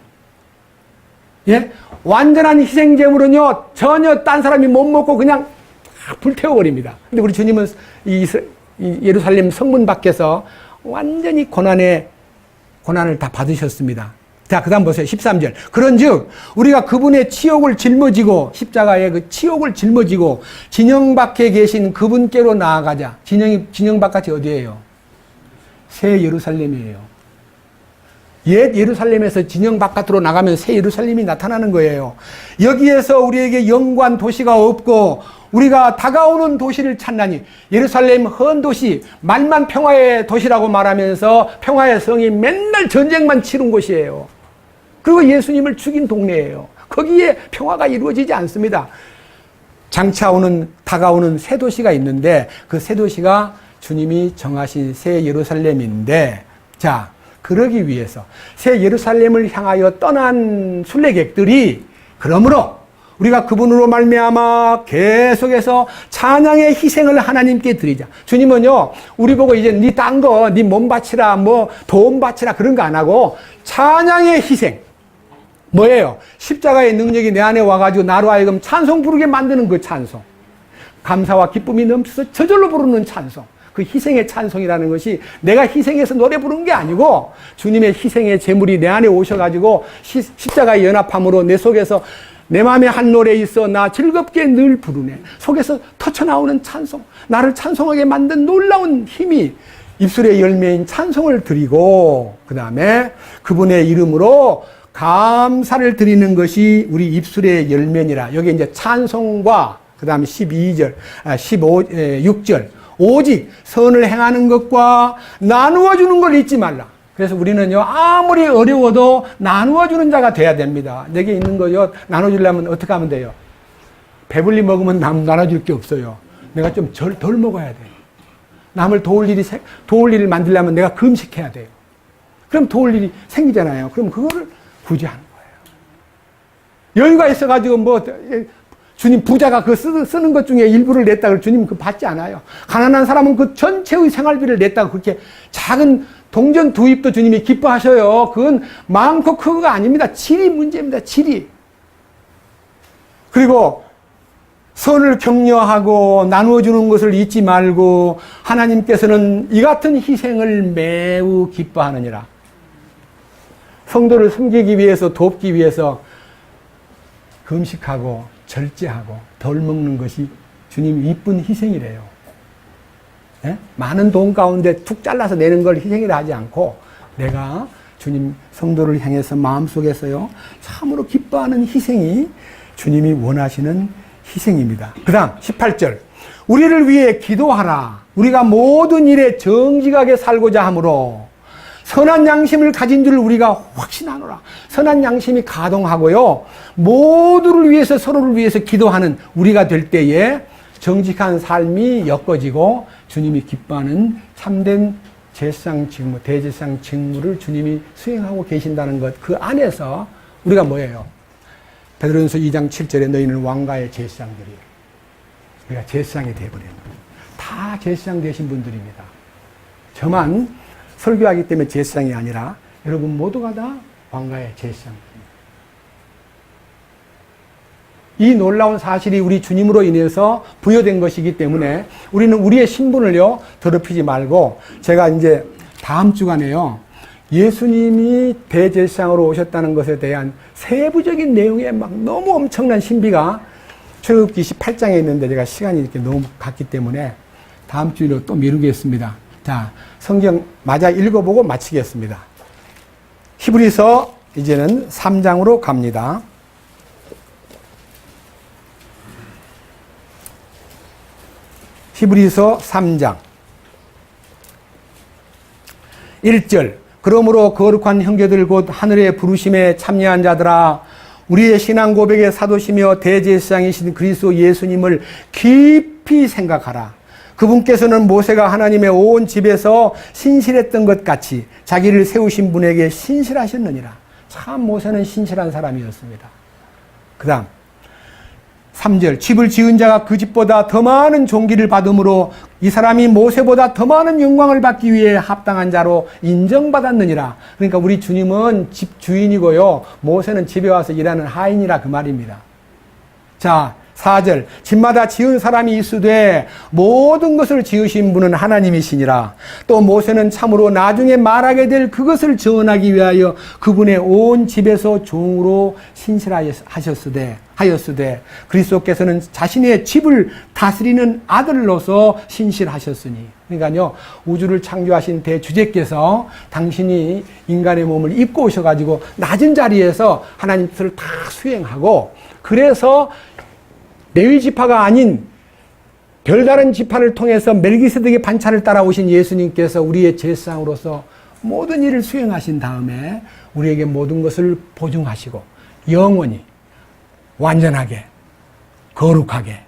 예? 완전한 희생제물은요, 전혀 딴 사람이 못 먹고 그냥 불태워버립니다. 근데 우리 주님은 이 예루살렘 성문 밖에서 완전히 고난을 다 받으셨습니다. 자, 그 다음 보세요. 13절. 그런즉 우리가 그분의 치욕을 짊어지고, 십자가의 그 치욕을 짊어지고 진영 밖에 계신 그분께로 나아가자. 진영 바깥이 어디예요? 새 예루살렘이에요. 옛 예루살렘에서 진영 바깥으로 나가면 새 예루살렘이 나타나는 거예요. 여기에서 우리에게 영관 도시가 없고 우리가 다가오는 도시를 찾나니, 예루살렘 헌 도시, 말만 평화의 도시라고 말하면서 평화의 성이 맨날 전쟁만 치른 곳이에요. 그리고 예수님을 죽인 동네예요. 거기에 평화가 이루어지지 않습니다. 장차 다가오는 새 도시가 있는데 그 새 도시가 주님이 정하신 새 예루살렘인데, 자, 그러기 위해서 새 예루살렘을 향하여 떠난 순례객들이, 그러므로 우리가 그분으로 말미암아 계속해서 찬양의 희생을 하나님께 드리자. 주님은요, 우리 보고 이제 네 딴 거, 네 몸 바치라, 뭐 돈 바치라 그런 거 안 하고 찬양의 희생. 뭐예요? 십자가의 능력이 내 안에 와가지고 나로 하여금 찬송 부르게 만드는 그 찬송. 감사와 기쁨이 넘쳐서 저절로 부르는 찬송. 그 희생의 찬송이라는 것이 내가 희생해서 노래 부르는 게 아니고 주님의 희생의 제물이 내 안에 오셔가지고 십자가의 연합함으로 내 속에서 내 마음에 한 노래 있어 나 즐겁게 늘 부르네. 속에서 터쳐나오는 찬송, 나를 찬송하게 만든 놀라운 힘이 입술의 열매인 찬송을 드리고, 그 다음에 그분의 이름으로 감사를 드리는 것이 우리 입술의 열매니라. 여기 이제 찬송과 그 다음에 12절, 6절 오직 선을 행하는 것과 나누어 주는 걸 잊지 말라. 그래서 우리는요, 아무리 어려워도 나누어주는 자가 돼야 됩니다. 내게 있는 거요, 나눠주려면 어떻게 하면 돼요? 배불리 먹으면 나눠줄 게 없어요. 내가 좀 덜 먹어야 돼요. 남을 도울 일을 만들려면 내가 금식해야 돼요. 그럼 도울 일이 생기잖아요. 그럼 그거를 굳이 하는 거예요. 여유가 있어가지고 주님 부자가 그 쓰는 것 중에 일부를 냈다고 주님 그 받지 않아요. 가난한 사람은 그 전체의 생활비를 냈다고 그렇게 작은 동전 두입도 주님이 기뻐하셔요. 그건 많고 크고가 아닙니다. 질이 문제입니다. 질이. 그리고 선을 격려하고 나누어주는 것을 잊지 말고 하나님께서는 이 같은 희생을 매우 기뻐하느니라. 성도를 섬기기 위해서 돕기 위해서 금식하고 절제하고 덜 먹는 것이 주님 이쁜 희생이래요. 예? 많은 돈 가운데 툭 잘라서 내는 걸 희생이라 하지 않고 내가 주님 성도를 향해서 마음속에서요 참으로 기뻐하는 희생이 주님이 원하시는 희생입니다. 그 다음 18절 우리를 위해 기도하라. 우리가 모든 일에 정직하게 살고자 하므로 선한 양심을 가진 줄 우리가 확신하노라. 선한 양심이 가동하고요 모두를 위해서 서로를 위해서 기도하는 우리가 될 때에 정직한 삶이 엮어지고 주님이 기뻐하는 참된 제사장 직무, 대제사장 직무를 주님이 수행하고 계신다는 것, 그 안에서 우리가 뭐예요? 베드로전서 2장 7절에 너희는 왕가의 제사장들이에요. 우리가 제사장이 되어버리는 거예요. 다 제사장 되신 분들입니다. 저만 설교하기 때문에 제사장이 아니라 여러분 모두가 다 왕가의 제사장들입니다. 이 놀라운 사실이 우리 주님으로 인해서 부여된 것이기 때문에 우리는 우리의 신분을요 더럽히지 말고, 제가 이제 다음 주간에요 예수님이 대제사장으로 오셨다는 것에 대한 세부적인 내용에 막 너무 엄청난 신비가 출애굽기 28장에 있는데 제가 시간이 이렇게 너무 갔기 때문에 다음 주로 또 미루겠습니다. 자, 성경 마저 읽어보고 마치겠습니다. 히브리서 이제는 3장으로 갑니다. 히브리서 3장 1절 그러므로 거룩한 형제들 곧 하늘의 부르심에 참여한 자들아 우리의 신앙 고백의 사도시며 대제사장이신 그리스도 예수님을 깊이 생각하라. 그분께서는 모세가 하나님의 온 집에서 신실했던 것 같이 자기를 세우신 분에게 신실하셨느니라. 참 모세는 신실한 사람이었습니다. 그 다음 3절 집을 지은 자가 그 집보다 더 많은 존귀를 받음으로 이 사람이 모세보다 더 많은 영광을 받기 위해 합당한 자로 인정받았느니라. 그러니까 우리 주님은 집 주인이고요 모세는 집에 와서 일하는 하인이라 그 말입니다. 자 4절 집마다 지은 사람이 있으되 모든 것을 지으신 분은 하나님이시니라. 또 모세는 참으로 나중에 말하게 될 그것을 전하기 위하여 그분의 온 집에서 종으로 신실하였으되 그리스도께서는 자신의 집을 다스리는 아들로서 신실하셨으니. 그러니까요 우주를 창조하신 대주제께서 당신이 인간의 몸을 입고 오셔가지고 낮은 자리에서 하나님 뜻을 다 수행하고, 그래서 레위 지파가 아닌 별다른 지파를 통해서 멜기세덱의 반차를 따라오신 예수님께서 우리의 제사장으로서 모든 일을 수행하신 다음에 우리에게 모든 것을 보증하시고 영원히 완전하게 거룩하게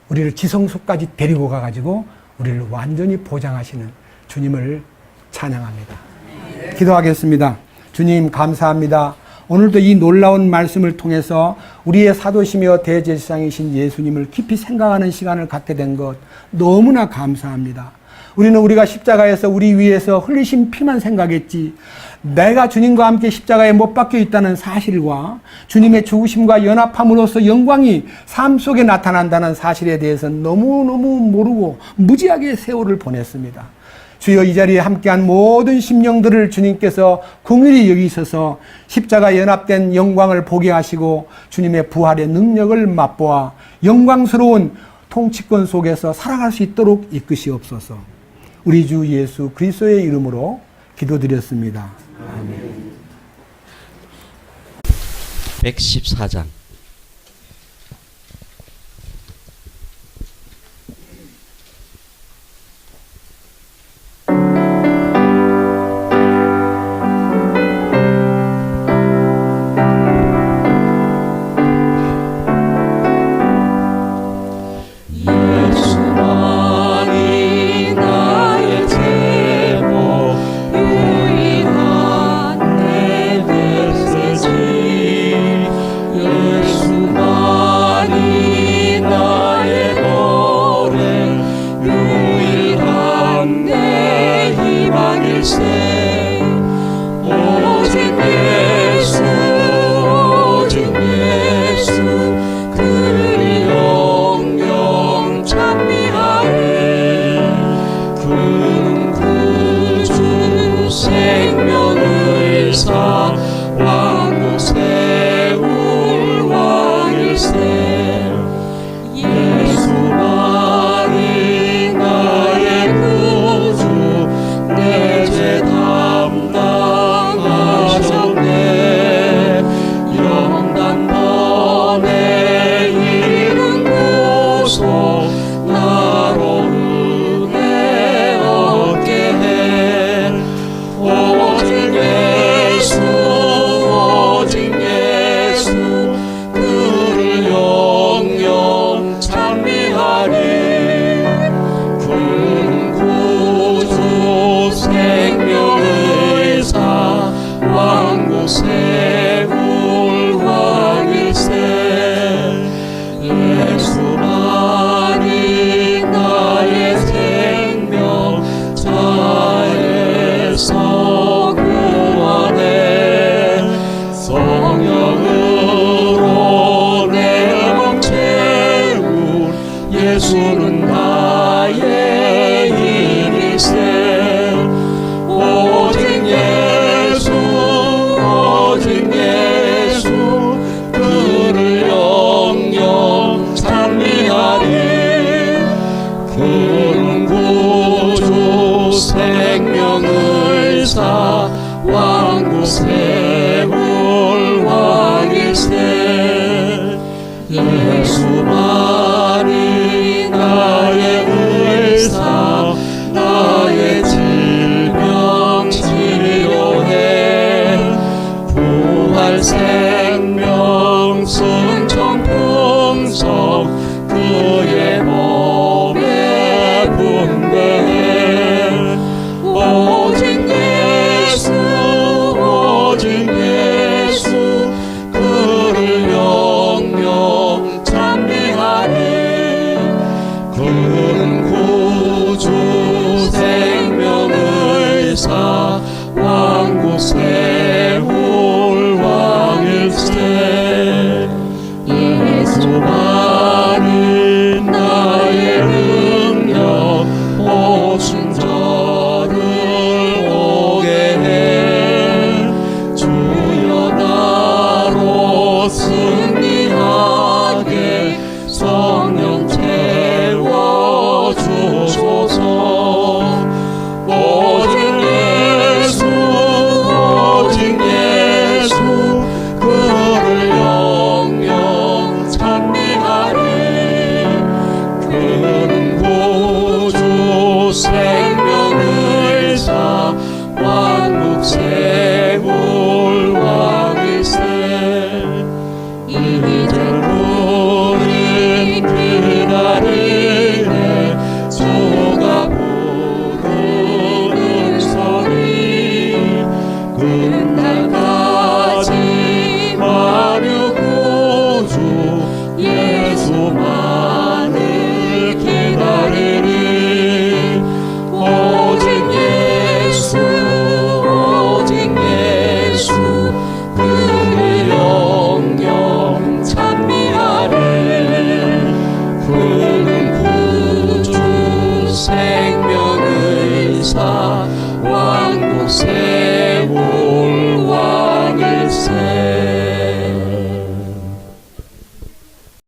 우리를 지성소까지 데리고 가가지고 우리를 완전히 보장하시는 주님을 찬양합니다. 기도하겠습니다. 주님 감사합니다. 오늘도 이 놀라운 말씀을 통해서 우리의 사도시며 대제사장이신 예수님을 깊이 생각하는 시간을 갖게 된 것 너무나 감사합니다. 우리는 우리가 십자가에서 우리 위해서 흘리신 피만 생각했지, 내가 주님과 함께 십자가에 못 박혀 있다는 사실과 주님의 죽으심과 연합함으로써 영광이 삶 속에 나타난다는 사실에 대해서 너무너무 모르고 무지하게 세월을 보냈습니다. 주여 이 자리에 함께한 모든 심령들을 주님께서 긍휼히 여기셔서 십자가 연합된 영광을 보게 하시고 주님의 부활의 능력을 맛보아 영광스러운 통치권 속에서 살아갈 수 있도록 이끄시옵소서. 우리 주 예수 그리스도의 이름으로 기도드렸습니다. 아멘. 114장 왕국 세울 왕일세 애써 구원해 성령으로 내 몸 채운 예수는 나의 힘이세 오직 예수 오직 예수 그를 영영 찬미하리 그는 구주 생명의사 왕국 세울 왕일세 예수만이 나의 의사 나의 질병 치료해 부활 생명 승천 풍성 그의 몸에 분배해 오직 예수 오직 예수 그를 영영 찬미하리 그는 구주 생명의사 왕국 세울 왕일세 예수만이 나의 능력 보순절을 오게 해 주여 나로 승리하게 성령 채워주소서 오직 예수 오직 예수 그를 영영 찬미하리 그는 구주 생명의사 왕국 세울 왕일세 이제 우린 그날을 주가 부르는 소리 끝날까지 만유 구주 예수만을 기다리리 오직 예수 오직 예수 그를 영영 찬미하리 그는 구주 생명의사